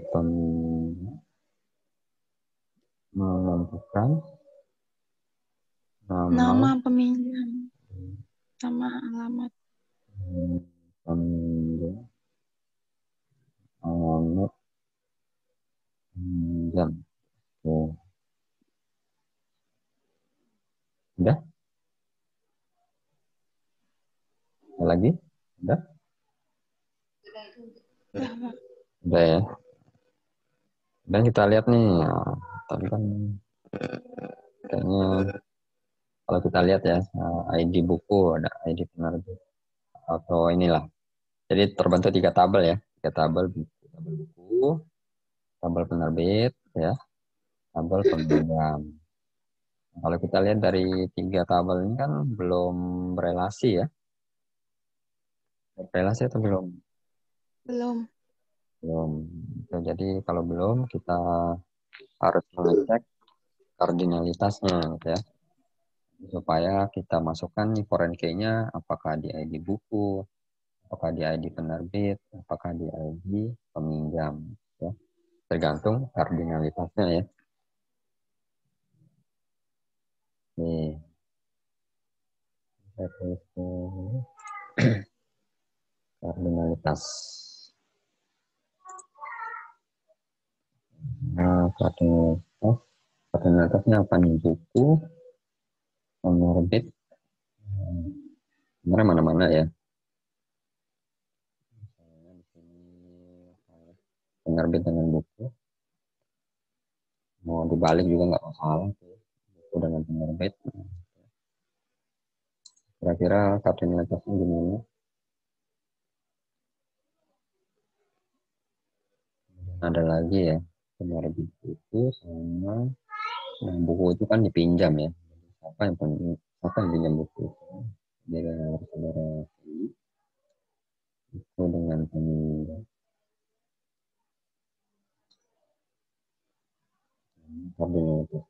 menentukan Nama nama peminjam sama alamat. peminjam, alamat pinjam. Oke. Udah? Ada lagi? Udah? Udah, Pak. Udah ya. Dan kita lihat nih, tadi kan kayaknya kalau kita lihat ya, ID buku, ada ID penerbit atau inilah. Jadi terbentuk 3 tabel ya, 3 tabel buku, tabel penerbit ya, tabel peminjam. Kalau kita lihat dari 3 tabel ini kan belum berelasi ya. Berelasi atau belum? Belum. Belum. Jadi kalau belum kita harus mengecek kardinalitasnya gitu ya. Supaya kita masukkan nih foreign key-nya apakah di ID buku, apakah di ID penerbit, apakah di ID peminjam ya. Tergantung kardinalitasnya ya. Nih. Kita tulis kardinalitas. Nah, kardinalitasnya apa nih? Buku, penerbit, sebenarnya mana-mana ya. Misalnya di sini penerbit dengan buku. Mau dibalik juga nggak masalah. Buku dengan penerbit. Kira-kira kardinalitasnya gimana? Ada lagi ya, penerbit buku sama buku itu kan dipinjam ya. Siapa yang pinjam buku? Jadi harus saudara itu dengan peminjam. Oke.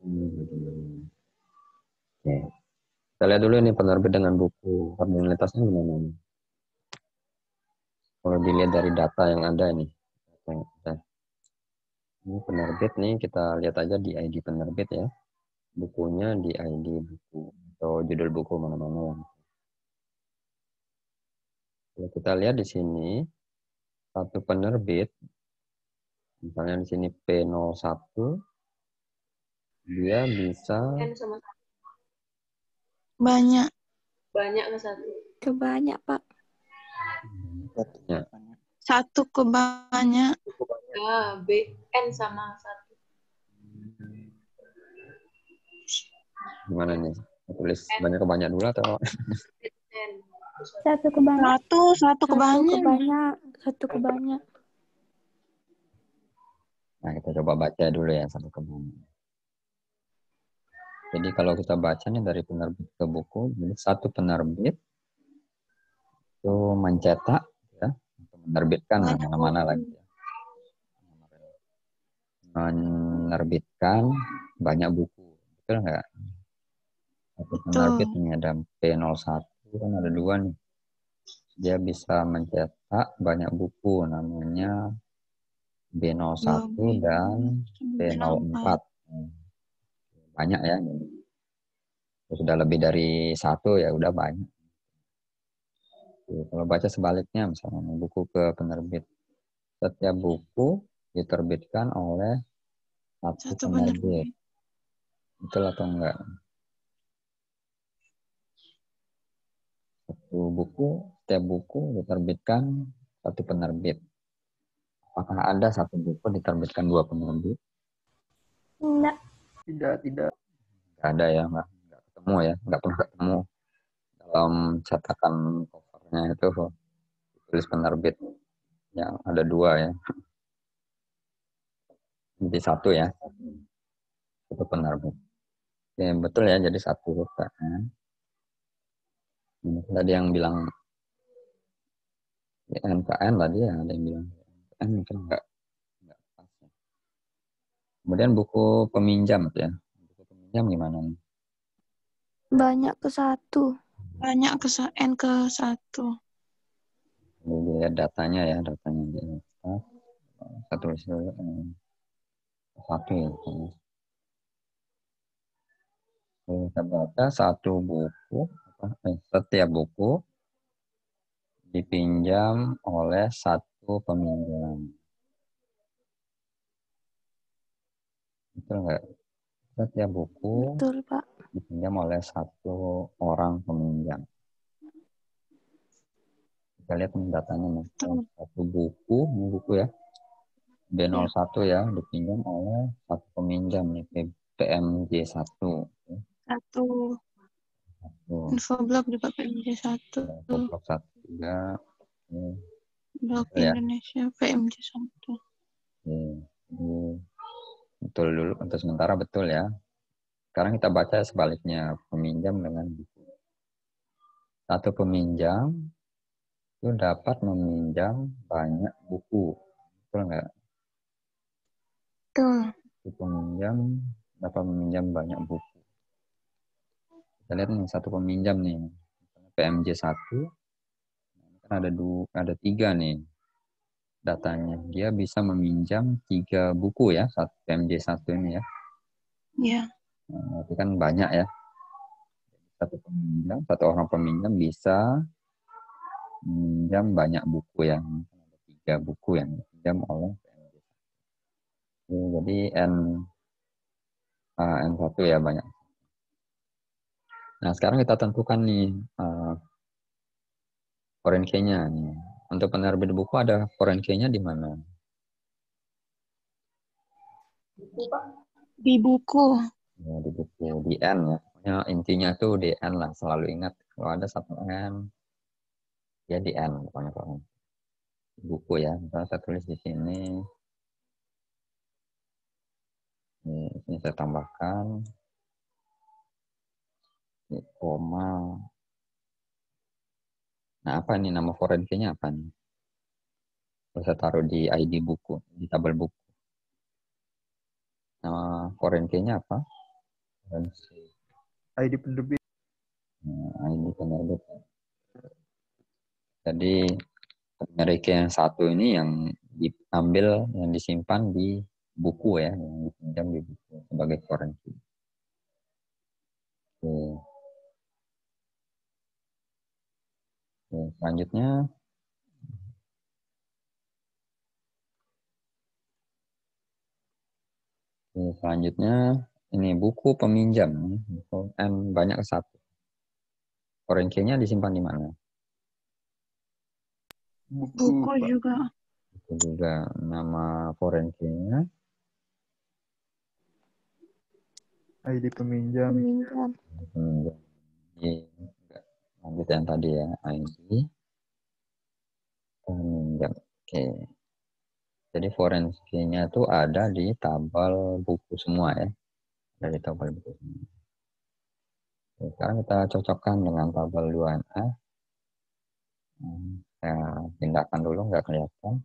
Kita lihat dulu ini penerbit dengan buku. Kardinalitasnya gimana nih? Kalau dilihat dari data yang ada ini. Ini penerbit nih, kita lihat aja di ID penerbit ya. Bukunya di ID buku atau judul buku mana-mana. Kalau kita lihat di sini, satu penerbit, misalnya di sini P01, dia bisa N sama satu. Banyak. Banyak ke satu. Kebanyak, Pak. ya, Satu ke banyak. Ya, B, N sama satu. gimana nih? Tulis banyak ke banyak dulu atau N. Satu ke banyak. Satu ke banyak. Satu ke banyak. nah kita coba baca dulu ya satu ke banyak. Jadi kalau kita baca nih dari penerbit ke buku, jadi satu penerbit itu mencetak ya, atau menerbitkan Banyak mana-mana buku. lagi ya. Menerbitkan banyak buku. Betul nggak? Satu penerbit Betul. ini ada P01 kan ada dua nih. Dia bisa mencetak banyak buku namanya B01 dan B04. Banyak ya. Sudah lebih dari satu ya udah banyak. Kalau baca sebaliknya misalnya buku ke penerbit. Setiap buku diterbitkan oleh satu penerbit. Betul atau enggak? Setiap buku diterbitkan satu penerbit. Apakah ada satu buku diterbitkan dua penerbit? Enggak. Tidak. Nggak ada ya, nggak ketemu ya, nggak pernah ketemu dalam cetakan covernya itu tulis penerbit yang ada dua ya. Jadi satu ya, satu penerbit. Oke, betul ya, jadi satu kan. Tadi yang bilang NKN tadi ya, ada yang bilang NKN mungkin nggak pas. Ya. Kemudian buku peminjam ya. Buku peminjam gimana nih? Banyak ke satu. Banyak ke N ke satu. Jadi lihat datanya ya, datanya di atas. Satu satu ya. Kita baca satu buku, setiap buku dipinjam oleh satu peminjam. Betul nggak? Setiap buku Betul, Pak. dipinjam oleh satu orang peminjam. Kita lihat datanya nih. Satu buku, ini buku ya. B01 ya, dipinjam oleh satu peminjam nih, PMJ1. Satu. Infoblog juga PMJ1. Infoblog 1 juga. Blog ya. Indonesia PMJ1. Betul dulu, untuk sementara betul ya. Sekarang kita baca sebaliknya, peminjam dengan buku. Satu peminjam itu dapat meminjam banyak buku. Betul nggak? Betul. Satu peminjam dapat meminjam banyak buku. Kita lihat nih, satu peminjam nih. PMJ1, kan ada tiga nih datanya. Dia bisa meminjam 3 buku ya, satu PMJ1 ini ya. Iya. Nah, itu kan banyak ya. Satu orang peminjam bisa meminjam banyak buku yang ada 3 buku yang dipinjam oleh PMJ1. Jadi N1 ya banyak. Nah sekarang kita tentukan nih foreign key-nya nih. Untuk penerbit buku ada foreign key-nya di mana? Di buku. Ya, di buku, di N ya. Pokoknya intinya tuh di N lah, selalu ingat. Kalau ada satu N, ya di N pokoknya kalau buku ya. Misalnya saya tulis di sini. Ini saya tambahkan. Ini koma. Nah apa nih nama foreign key-nya apa nih? Kalau saya taruh di ID buku, di tabel buku. Nama foreign key-nya apa? Foreign key. ID penerbit. Nah, ID penerbit. Jadi primary key yang satu ini yang diambil, yang disimpan di buku ya, yang dipinjam di buku sebagai foreign key. Oke. Oke, selanjutnya ini buku peminjam. N banyak ke satu. Foreign key-nya disimpan di mana? Buku Pak. juga. Itu juga nama foreign key-nya. ID peminjam. Peminjam. Peminjam. Lanjut yang tadi ya, ID peminjam. Oke. Jadi foreign key-nya itu ada di tabel buku semua ya. Dari tabel buku semua. Oke, sekarang kita cocokkan dengan tabel 2NF. Saya pindahkan dulu, nggak kelihatan.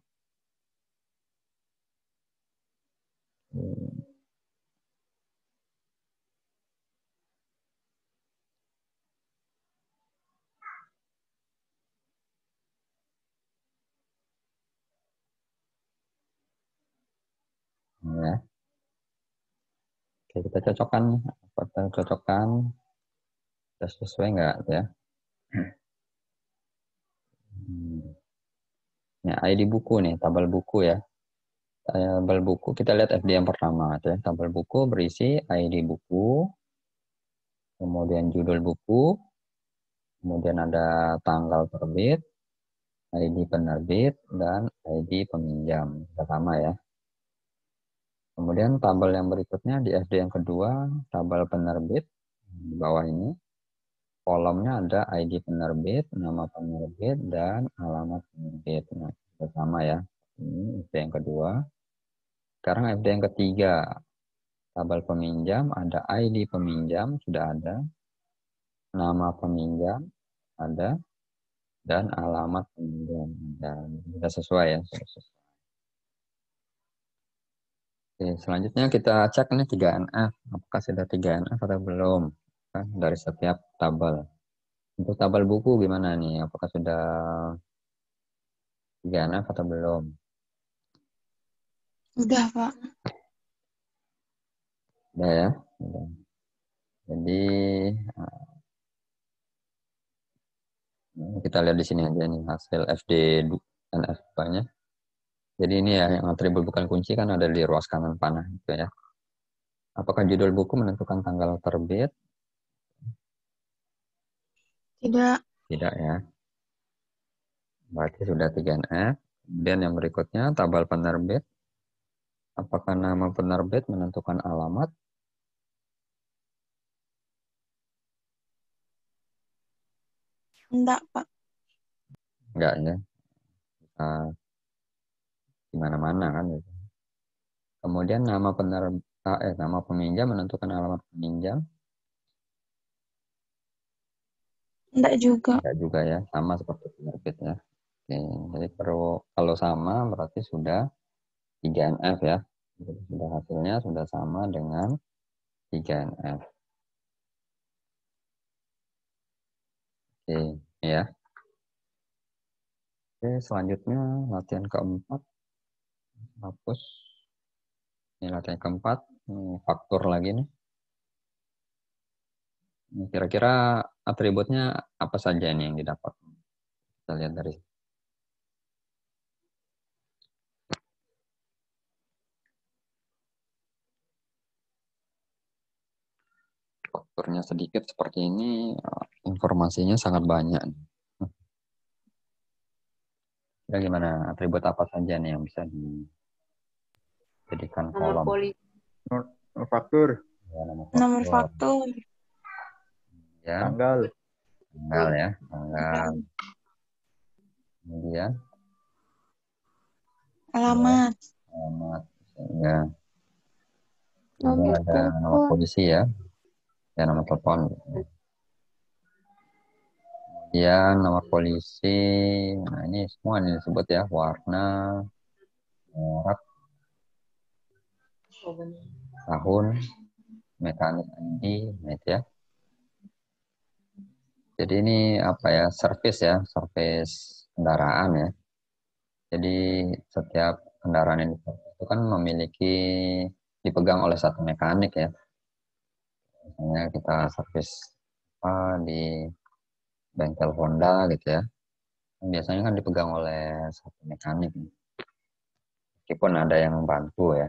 Ya. Oke, kita cocokkan. Kita cocokkan. Sudah sesuai nggak ya? Ya, ID buku nih, tabel buku ya. Tabel buku, kita lihat FD yang pertama. Ya. Tabel buku berisi ID buku, kemudian judul buku, kemudian ada tanggal terbit, ID penerbit, dan ID peminjam. Pertama ya. Kemudian tabel yang berikutnya di FD yang kedua, tabel penerbit. Di bawah ini, kolomnya ada ID penerbit, nama penerbit, dan alamat penerbit. Nah, sama ya. Ini FD yang kedua. Sekarang FD yang ketiga, tabel peminjam, ada ID peminjam, sudah ada. Nama peminjam, ada. Dan alamat peminjam. Dan sudah sesuai ya. Oke, selanjutnya kita cek nih 3NF. Apakah sudah 3NF atau belum? Dari setiap tabel. Untuk tabel buku gimana nih? Apakah sudah 3NF atau belum? Udah, Pak. Udah ya? Udah. Jadi kita lihat di sini aja nih hasil FD NF-nya. Jadi ini ya yang atribut bukan kunci kan ada di ruas kanan panah gitu ya. Apakah judul buku menentukan tanggal terbit? Tidak. Tidak ya. Berarti sudah 3NF. Kemudian yang berikutnya tabel penerbit. Apakah nama penerbit menentukan alamat? Enggak, Pak. Enggak ya. Bisa di mana-mana kan gitu. Kemudian nama nama peminjam menentukan alamat peminjam? Enggak juga. Enggak juga ya, sama seperti penerbit ya. Oke, jadi kalau sama berarti sudah 3NF ya. Jadi sudah hasilnya sudah sama dengan 3NF. Oke, ya. Oke, selanjutnya latihan keempat. Hapus. Ini latihan keempat. Ini faktor lagi nih. Kira-kira atributnya apa saja nih yang didapat? Kita lihat dari faktornya sedikit seperti ini, informasinya sangat banyak. Ya gimana? Atribut apa saja nih yang bisa dijadikan Nomor kolom? polisi. Faktur. Ya, Nomor faktur. Ya, Tanggal. tanggal ya, tanggal. Kemudian Alamat. alamat. Ya. Ini Nomor ada nomor telepon. polisi ya. Ya, nomor telepon. Kemudian nomor polisi. Nah, ini semua nih disebut ya, warna, merek, tahun, mekanik ID, nah itu ya. Jadi ini apa ya, service ya, service kendaraan ya. Jadi setiap kendaraan yang diservis itu kan memiliki, dipegang oleh satu mekanik ya. Misalnya kita servis apa di bengkel Honda gitu ya. Biasanya kan dipegang oleh satu mekanik. Meskipun ada yang membantu ya.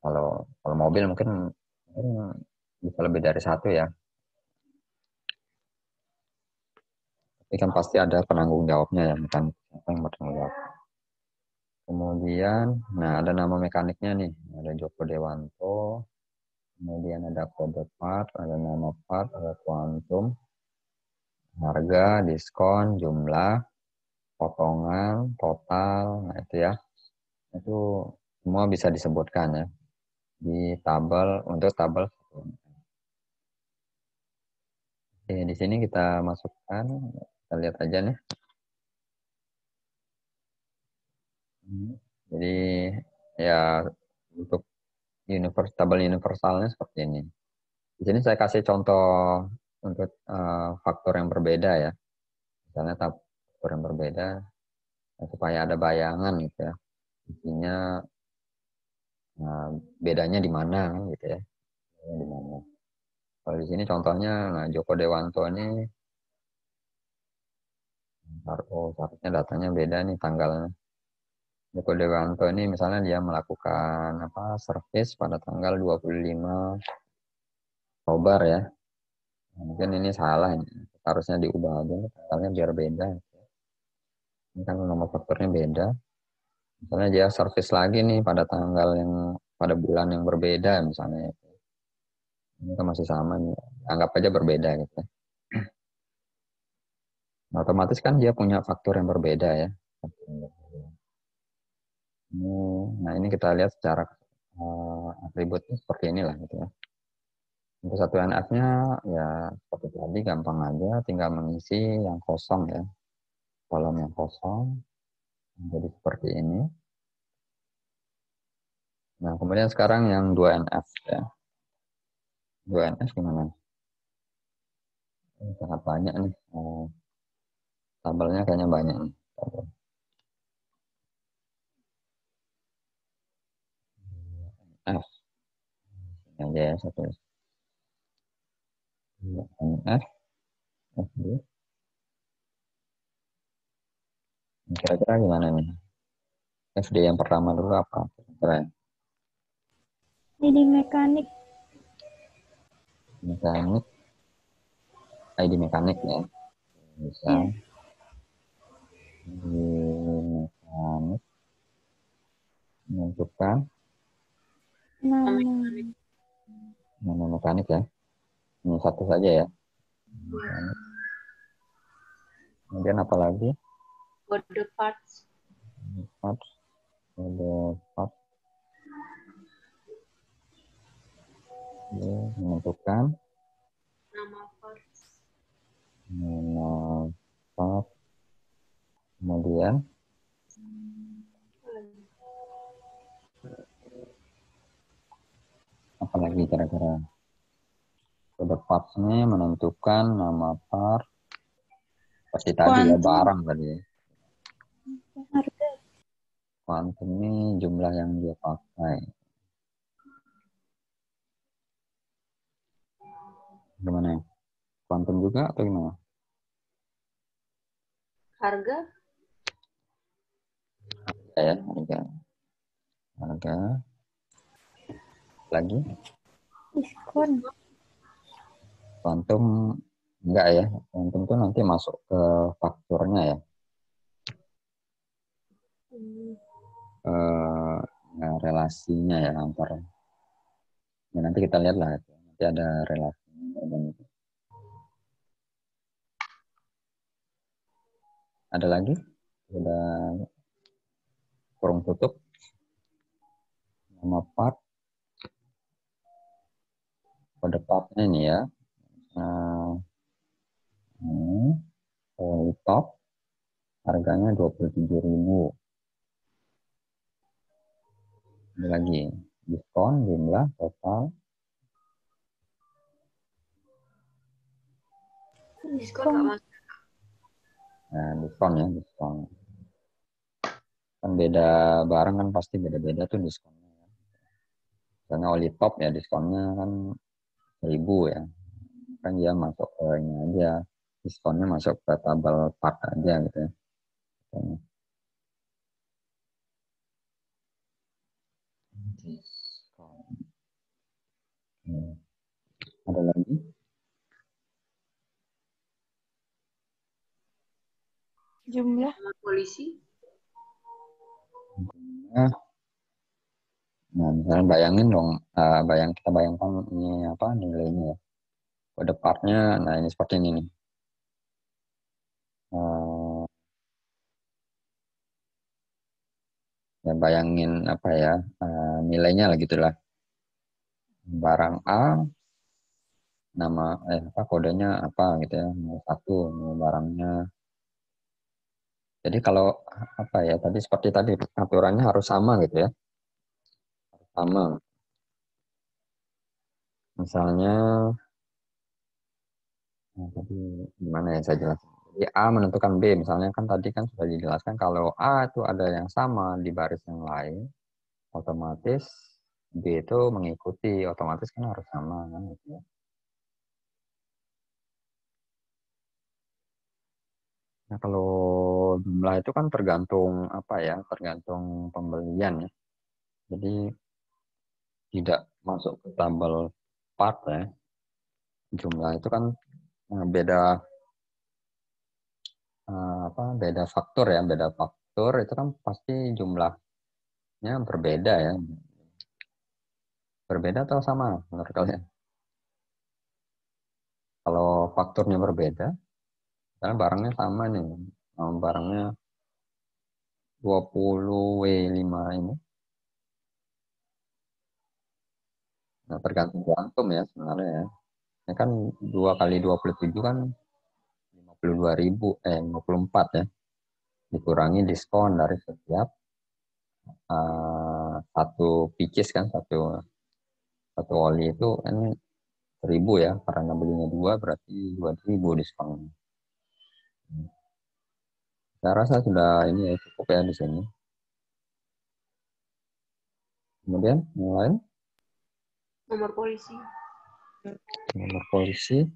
Kalau mobil mungkin bisa lebih dari satu ya. Tapi kan pasti ada penanggung jawabnya ya, mekanik yang bertanggung jawab. Kemudian, nah ada nama mekaniknya nih, ada Joko Dewanto. Kemudian ada kode part, ada nama part, ada kuantum, harga, diskon, jumlah, potongan, total, nah itu ya. Itu semua bisa disebutkan ya di tabel, untuk tabel. Oke, di sini kita masukkan, kita lihat aja nih. Jadi ya untuk tabel universalnya seperti ini. Di sini saya kasih contoh untuk faktor yang berbeda ya. Misalnya faktor yang berbeda supaya ada bayangan gitu ya. Intinya bedanya di mana gitu ya. Di mana. Kalau di sini contohnya, nah Joko Dewanto ini seharusnya datanya beda nih tanggalnya. Joko Dewanto ini misalnya dia melakukan servis pada tanggal 25 Oktober ya. Mungkin ini salah ini. Harusnya diubah aja tanggalnya biar beda. Ini kan nomor fakturnya beda. Misalnya dia servis lagi nih pada tanggal yang pada bulan yang berbeda misalnya. Ini kan masih sama nih. Anggap aja berbeda gitu. Nah, otomatis kan dia punya faktur yang berbeda ya. Nah, ini kita lihat secara atributnya seperti inilah gitu ya. Untuk satu NF-nya ya seperti tadi gampang aja, tinggal mengisi yang kosong ya. Kolom yang kosong. Jadi seperti ini. Nah, kemudian sekarang yang 2NF ya. 2NF gimana? Ini sangat banyak nih. Tabelnya kayaknya banyak nih. F. Ini aja ya satu. NF. FD. Kira-kira gimana nih? FD yang pertama dulu apa? Kira-kira Jadi mekanik. mekanik. ID mekanik ya. Bisa. Ya. Di mekanik. Menentukan nama mekanik ya. Ini satu saja ya. Mekanik. Kemudian apa lagi? Kode parts. Parts. Kode parts. Menentukan Nama parts. nama part. Kemudian apa lagi kira-kira? Kode parts-nya menentukan nama part. Pasti tadi ya, barang tadi ya. Harga. Kuantum ini jumlah yang dia pakai. Gimana? Kuantum juga atau gimana? Harga. Ya, harga. Harga. Lagi? Diskon. Kuantum enggak ya. Kuantum itu nanti masuk ke fakturnya ya. Ya, relasinya ya antara. Ya, nanti kita lihat lah. Nanti ada relasinya. Ada lagi? Ada kurung tutup. Nama part. Kode partnya ini ya. Top. Harganya 27.000. Ada lagi. diskon, jumlah, total. Diskon nggak masuk. Nah, diskon ya, diskon. Kan beda barang kan pasti beda-beda tuh diskonnya. Misalnya oli top ya diskonnya kan 1.000 ya. Kan dia masuk ke ini aja. Diskonnya masuk ke tabel part aja gitu ya. Diskon. Ada lagi? Jumlah. Nomor polisi. Nah, misalnya bayangin dong, kita bayangkan ini apa nilainya ya. Kode partnya, nah ini seperti ini nih. Ya bayangin apa ya, nilainya lah gitulah. Barang A, nama kodenya apa gitu ya, 1 barangnya. Jadi kalau apa ya tadi seperti tadi aturannya harus sama gitu ya, harus sama. Misalnya, tadi gimana ya saya jelaskan. Jadi A menentukan B, misalnya kan tadi kan sudah dijelaskan kalau A itu ada yang sama di baris yang lain, otomatis B itu mengikuti, otomatis kan harus sama kan gitu ya. Nah, kalau jumlah itu kan tergantung apa ya, tergantung pembelian ya. Jadi tidak masuk ke tabel part ya. Jumlah itu kan beda beda faktor ya, beda faktor itu kan pasti jumlahnya berbeda ya. Berbeda atau sama menurut kalian? Kalau faktornya berbeda, karena barangnya sama nih, barangnya 20W5 ini. Nah, tergantung kuantum ya sebenarnya ya. Ini kan 2 kali 27 kan 54 ya. Dikurangi diskon dari setiap satu pieces kan, satu oli itu kan 1.000 ya, karena belinya 2 berarti 2.000 diskon. Saya rasa sudah ini ya cukup ya di sini. Kemudian yang lain, Nomor polisi. nomor polisi,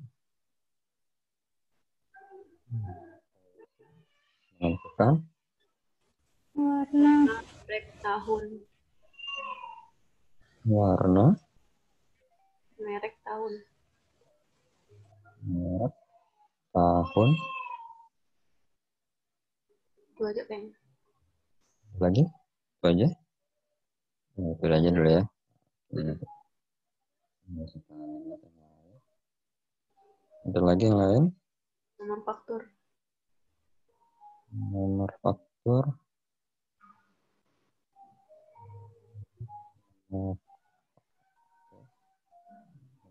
menentukan Warna. Merek tahun. warna, Merek tahun. merek, tahun, Itu aja kayaknya. lagi, itu aja. Nah, itu aja dulu ya. Ada lagi yang lain? Nomor faktur. Nomor faktur.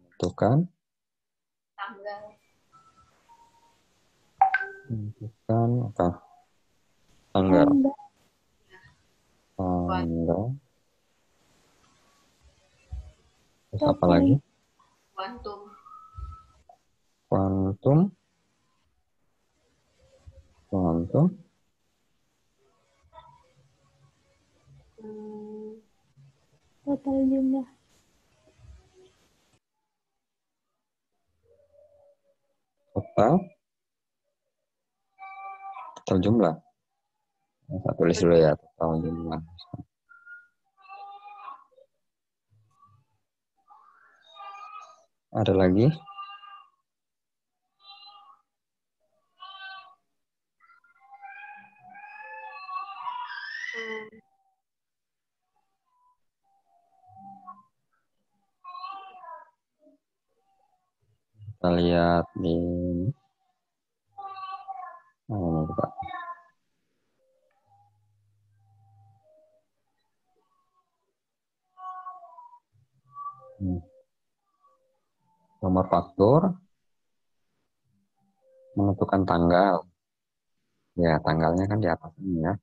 Menentukan. Tanggal. Menentukan apa? Tanggal. Tanda. Tanggal. Terus apa Total. lagi? Kuantum. Kuantum. Kuantum. Total jumlah. Total. Total jumlah. Saya tulis dulu ya, total jumlah. Ada lagi? Kita lihat di ini Pak. Nomor faktur menentukan tanggal. Ya, tanggalnya kan di atas ini ya.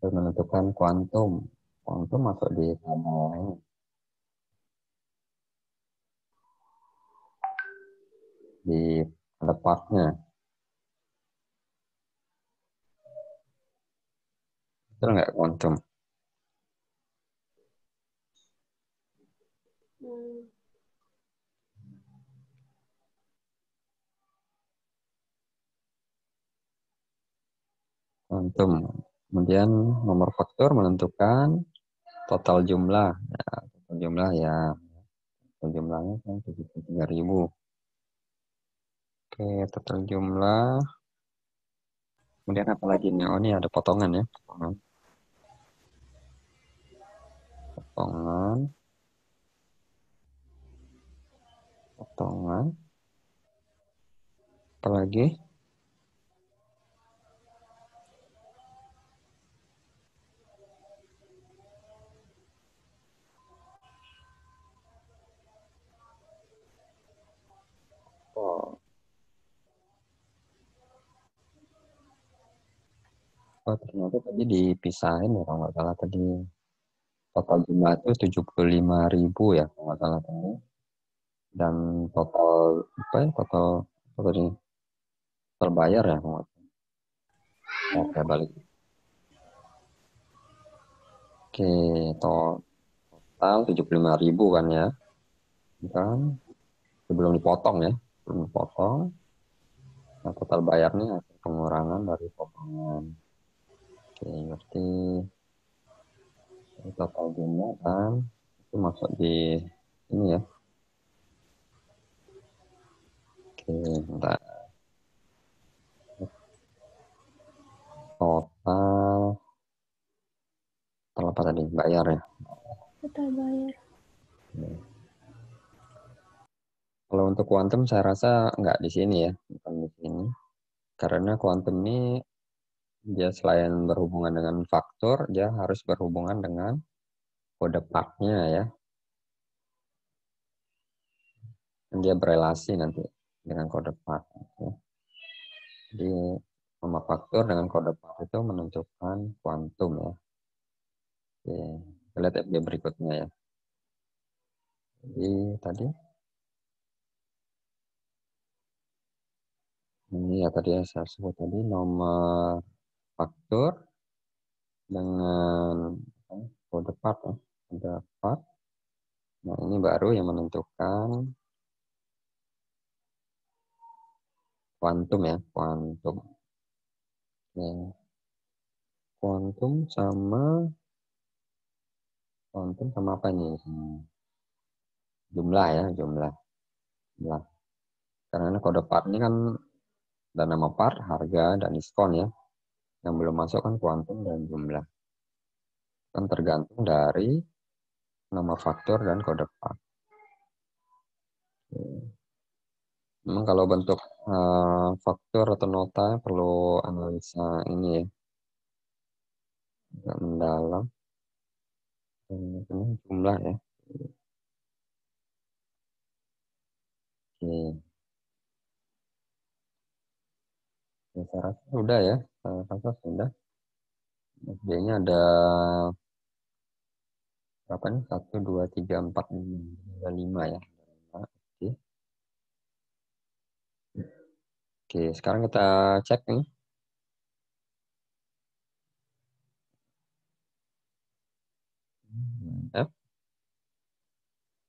Terus menentukan kuantum. Kuantum masuk di tabel ini. Di ada partnya. Betul nggak kuantum? Hmm. Kuantum. Kemudian nomor faktor menentukan total jumlah. Ya, total jumlah ya. Total jumlahnya kan 73.000. Oke, total jumlah. Kemudian apa lagi nih? Oh, ini ada potongan ya. Potongan. Potongan. Potongan. Apa lagi? Oh, ternyata tadi dipisahin ya kalau nggak salah tadi. Total jumlah itu 75.000 ya kalau nggak salah tadi. Dan total apa ya? Total apa tadi? Total bayar ya kalau nggak salah. Oke, balik. Oke, total 75.000 kan ya. Kan sebelum dipotong ya. Sebelum dipotong. Nah, total bayarnya hasil pengurangan dari potongan. Oke, berarti total jumlah kan itu masuk di ini ya. Oke, bentar. Total apa tadi? Bayar ya. Total bayar. Kalau untuk kuantum saya rasa nggak di sini ya, bukan di sini. Karena kuantum ini dia selain berhubungan dengan faktor, dia harus berhubungan dengan kode partnya ya. Dan dia berelasi nanti dengan kode part. Ya. Jadi nama faktor dengan kode part itu menentukan kuantum ya. Oke, kita lihat FG berikutnya ya. Jadi tadi ini ya tadi yang saya sebut tadi nomor faktor dengan kode part ya. Kode part. Nah, ini baru yang menentukan kuantum ya, kuantum. Ya. Kuantum sama apa nih? Jumlah ya, jumlah. Karena kode part ini kan ada nama part, harga, dan diskon ya. Yang belum masuk kan kuantum dan jumlah. Kan tergantung dari nama faktor dan kode part. Memang kalau bentuk faktor atau nota perlu analisa ini ya. Agak mendalam. Ini jumlah ya. Oke. Ya, saya rasa sudah ya. Saya rasa sudah. FD-nya ada berapa nih? 1, 2, 3, 4, 5 ya. Oke. Oke, sekarang kita cek nih. F.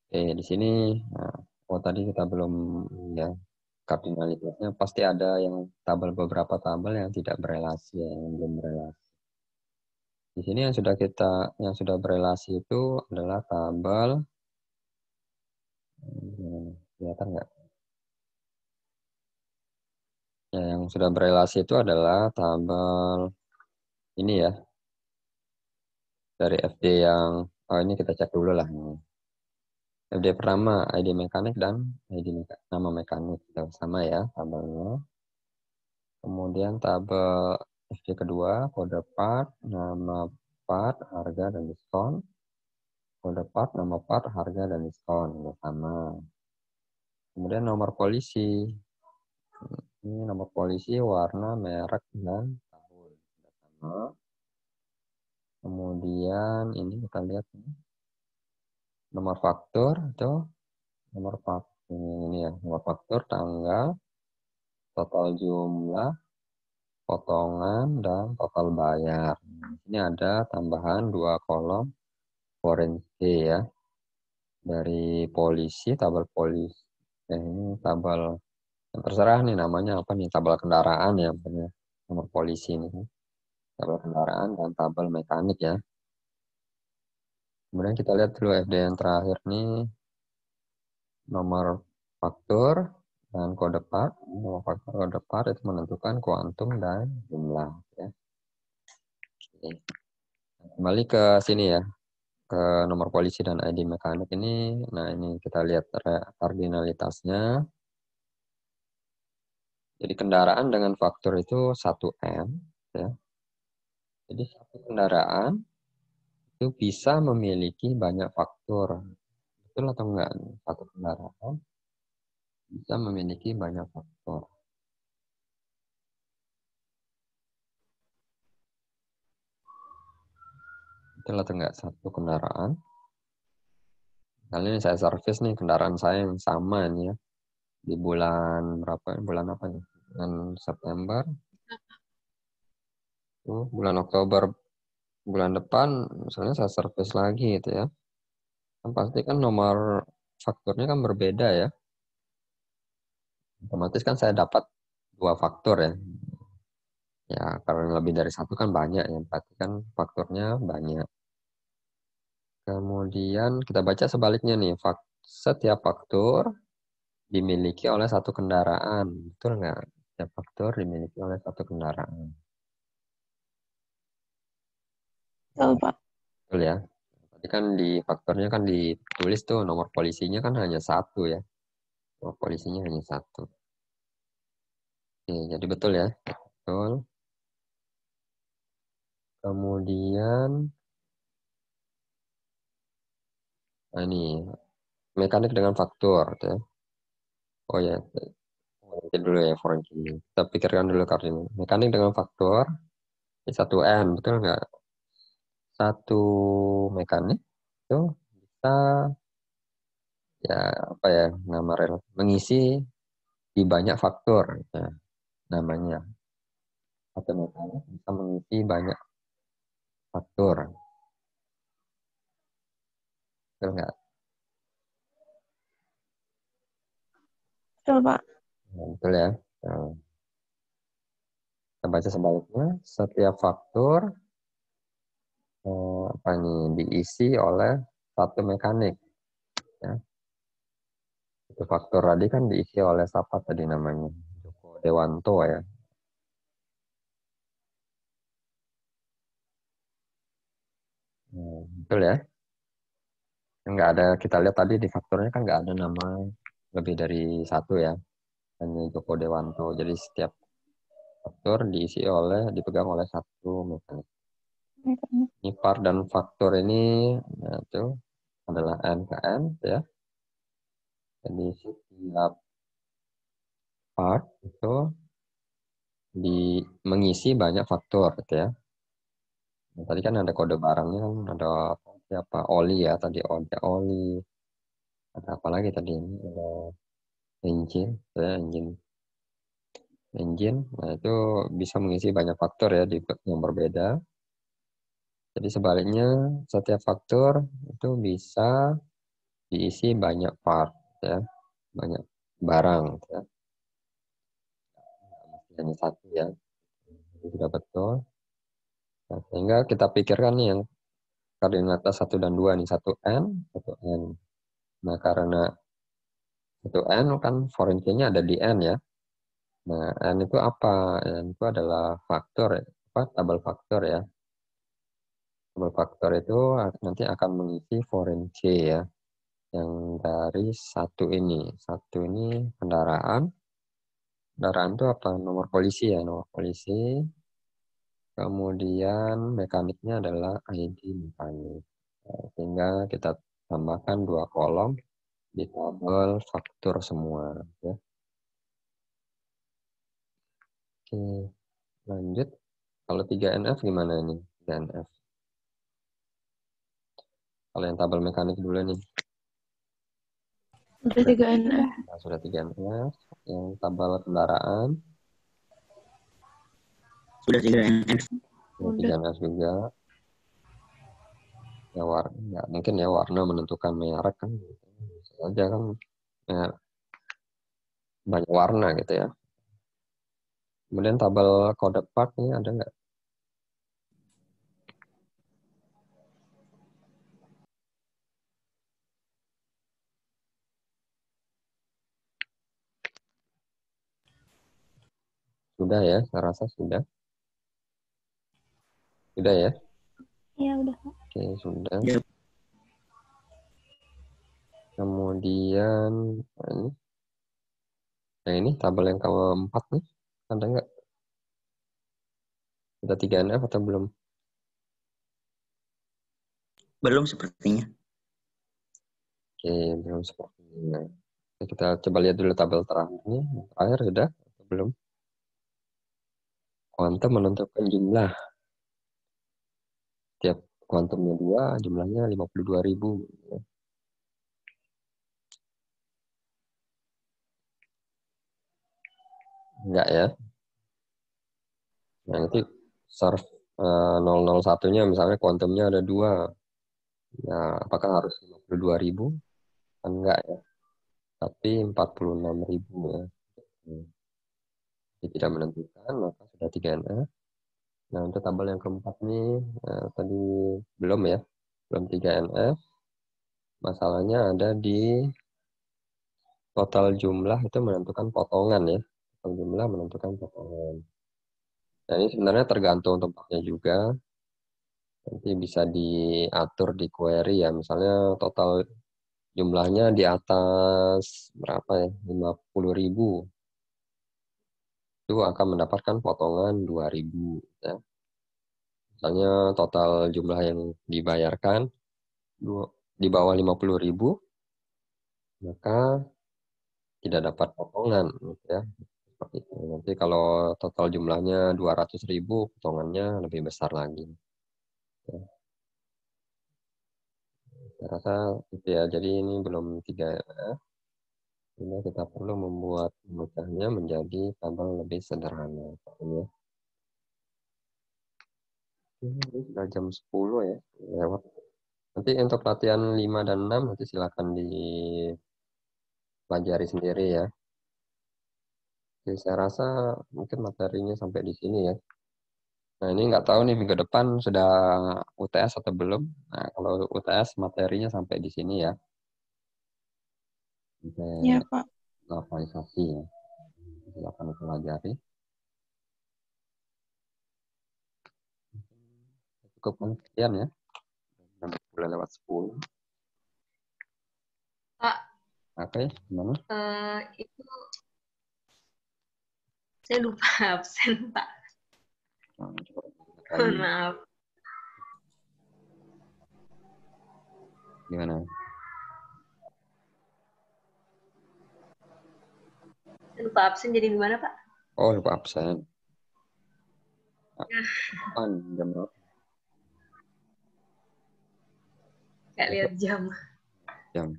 Oke, di sini. Nah, oh tadi kita belum ya kardinalitasnya pasti ada yang beberapa tabel yang tidak berelasi ya, yang belum berelasi. Di sini yang sudah berelasi itu adalah tabel kelihatan nggak? Ya, yang sudah berelasi itu adalah tabel ini ya dari FD yang ini kita cek dulu lah. FD pertama ID mekanik dan nama mekanik sama ya tabelnya. Kemudian tabel FD kedua kode part, nama part, harga dan diskon. Kode part, nama part, harga dan diskon sama. Kemudian nomor polisi. Ini nomor polisi, warna, merek dan tahun sama. Kemudian ini kita lihat nomor faktur itu nomor faktur ini ya, nomor faktur, tanggal, total jumlah, potongan, dan total bayar. Ini ada tambahan 2 kolom foreign key ya. Dari polisi, tabel polisi. Ini tabel yang terserah nih namanya apa nih, tabel kendaraan ya, benar. Nomor polisi ini. Tabel kendaraan dan tabel mekanik ya. Kemudian kita lihat dulu FD yang terakhir nih, nomor faktur dan kode part. Nomor faktur kode part itu menentukan kuantum dan jumlah ya. Oke. Kembali ke sini ya, ke nomor polisi dan ID mekanik ini. Nah, ini kita lihat kardinalitasnya. Jadi kendaraan dengan faktur itu 1M ya. Jadi satu kendaraan itu bisa memiliki banyak faktur. Betul atau enggak? Satu kendaraan bisa memiliki banyak faktor. Betul atau enggak? Satu kendaraan. Kali ini saya servis nih kendaraan saya yang sama nih ya. Di bulan berapa? Bulan apa nih? Bulan September. Bulan Oktober bulan depan misalnya saya servis lagi gitu ya. Kan pasti kan nomor fakturnya kan berbeda ya. Otomatis kan saya dapat 2 faktur ya. Ya, kalau lebih dari 1 kan banyak ya, berarti kan fakturnya banyak. Kemudian kita baca sebaliknya nih, setiap faktur dimiliki oleh satu kendaraan. Betul nggak? Setiap faktur dimiliki oleh satu kendaraan. Betul, Pak. Betul ya. Tadi kan di faktornya kan ditulis tuh nomor polisinya kan hanya 1 ya. Nomor polisinya hanya 1. Oke, jadi betul ya. Betul. Kemudian, nah ini mekanik dengan faktur. Ya. Oh ya, foreign dulu ya foreign key. Kita pikirkan dulu karena mekanik dengan faktur 1M, betul nggak? Satu mekanik itu bisa ya apa ya mengisi di banyak faktur ya, namanya. Satu mekanik bisa mengisi banyak faktur, betul nggak? Betul, Pak. Ya, betul ya. Nah, kita baca sebaliknya, setiap faktur apa nih diisi oleh satu mekanik. Ya. Itu faktur tadi kan diisi oleh siapa tadi namanya? Joko Dewanto ya. Betul ya. Nggak ada, kita lihat tadi di fakturnya kan nggak ada nama lebih dari 1 ya. Hanya Joko Dewanto. Jadi setiap faktur dipegang oleh satu mekanik. Ini part dan faktur ini nah, itu adalah N ke N ya. Jadi setiap part itu mengisi banyak faktor gitu ya. Nah, tadi kan ada kode barangnya kan ada siapa oli ya tadi ada oli. Ada apa lagi tadi ini ada engine ya engine. Nah, itu bisa mengisi banyak faktor ya yang berbeda. Jadi sebaliknya setiap faktor itu bisa diisi banyak part ya, banyak barang ya. Hanya 1 ya. Itu sudah betul. Nah, sehingga kita pikirkan nih yang koordinatas 1 dan 2 nih, 1N, 1N. Nah, karena 1N kan foreign key-nya ada di N ya. Nah, N itu apa? N itu adalah faktor, tabel faktor ya. Tabel faktor itu nanti akan mengisi foreign key ya. Yang dari 1 ini. 1 ini kendaraan. Kendaraan itu apa? Nomor polisi ya, nomor polisi. Kemudian mekaniknya adalah ID mekanik. Nah, sehingga kita tambahkan 2 kolom di tabel faktur semua. Ya. Oke, lanjut. Kalau 3NF gimana ini? 3NF. Kalau yang tabel mekanik dulu nih. Udah 3NF. Nah, sudah 3NF. Yang tabel kendaraan. Sudah 3NF. Udah. 3NF juga. Ya warna, mungkin ya warna menentukan merek kan. Bisa aja kan. Ya, banyak warna gitu ya. Kemudian tabel kode part ini ada nggak? Sudah ya, saya rasa sudah. Sudah ya? Iya, udah, Pak. Oke, sudah. Ya. Kemudian, ini tabel yang keempat nih, ada nggak? Sudah 3NF atau belum? Belum sepertinya. Oke, belum sepertinya. Kita coba lihat dulu tabel terakhir nih. Terakhir sudah atau belum? Kuantum menentukan jumlah. Tiap kuantumnya 2, jumlahnya 52.000. Enggak ya? Nah, nanti surf 001-nya misalnya kuantumnya ada 2. Nah, apakah harus 52.000? Kan enggak ya. Tapi 46.000 ya. Jadi tidak menentukan, maka sudah 3NF. Nah, untuk tabel yang keempat nih, tadi belum ya. Belum 3NF. Masalahnya ada di total jumlah itu menentukan potongan ya. Total jumlah menentukan potongan. Nah, ini sebenarnya tergantung tempatnya juga. Nanti bisa diatur di query ya. Misalnya total jumlahnya di atas berapa ya? 50.000. Itu akan mendapatkan potongan 2.000 ya. Misalnya total jumlah yang dibayarkan di bawah 50.000, maka tidak dapat potongan ya. Seperti itu. Nanti kalau total jumlahnya 200.000, potongannya lebih besar lagi. Ya. Saya rasa itu ya. Jadi ini belum 3 ya. Sehingga kita perlu membuat pemecahnya menjadi tabel lebih sederhana. Ya. Ini sudah jam 10 ya. Lewat. Nanti untuk latihan 5 dan 6 nanti silakan dipelajari sendiri ya. Jadi saya rasa mungkin materinya sampai di sini ya. Nah, ini nggak tahu nih minggu depan sudah UTS atau belum. Nah, kalau UTS materinya sampai di sini ya. Sampai Iya, Pak. normalisasi ya. Silakan pelajari. Cukup sekian ya. Sudah lewat 10. Pak, Oke, gimana? itu saya lupa absen, Pak. Nah, Mohon maaf. Gimana? Saya lupa absen jadi gimana, Pak? Oh, lupa absen. Kapan? Jam berapa? Nggak lihat jam. Jam.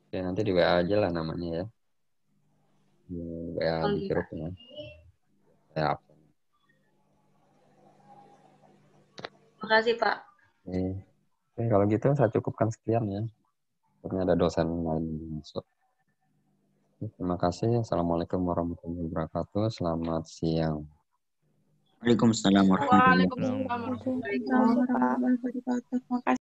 Oke, nanti di WA aja lah namanya ya. Di WA di Oke, grup ya. Saya absen. Makasih, Pak. Oke, kalau gitu saya cukupkan sekian ya. Sepertinya ada dosen lain masuk. Terima kasih. Assalamualaikum warahmatullahi wabarakatuh. Selamat siang. Waalaikumsalam warahmatullahi wabarakatuh. Waalaikumsalam warahmatullahi wabarakatuh. Makasih.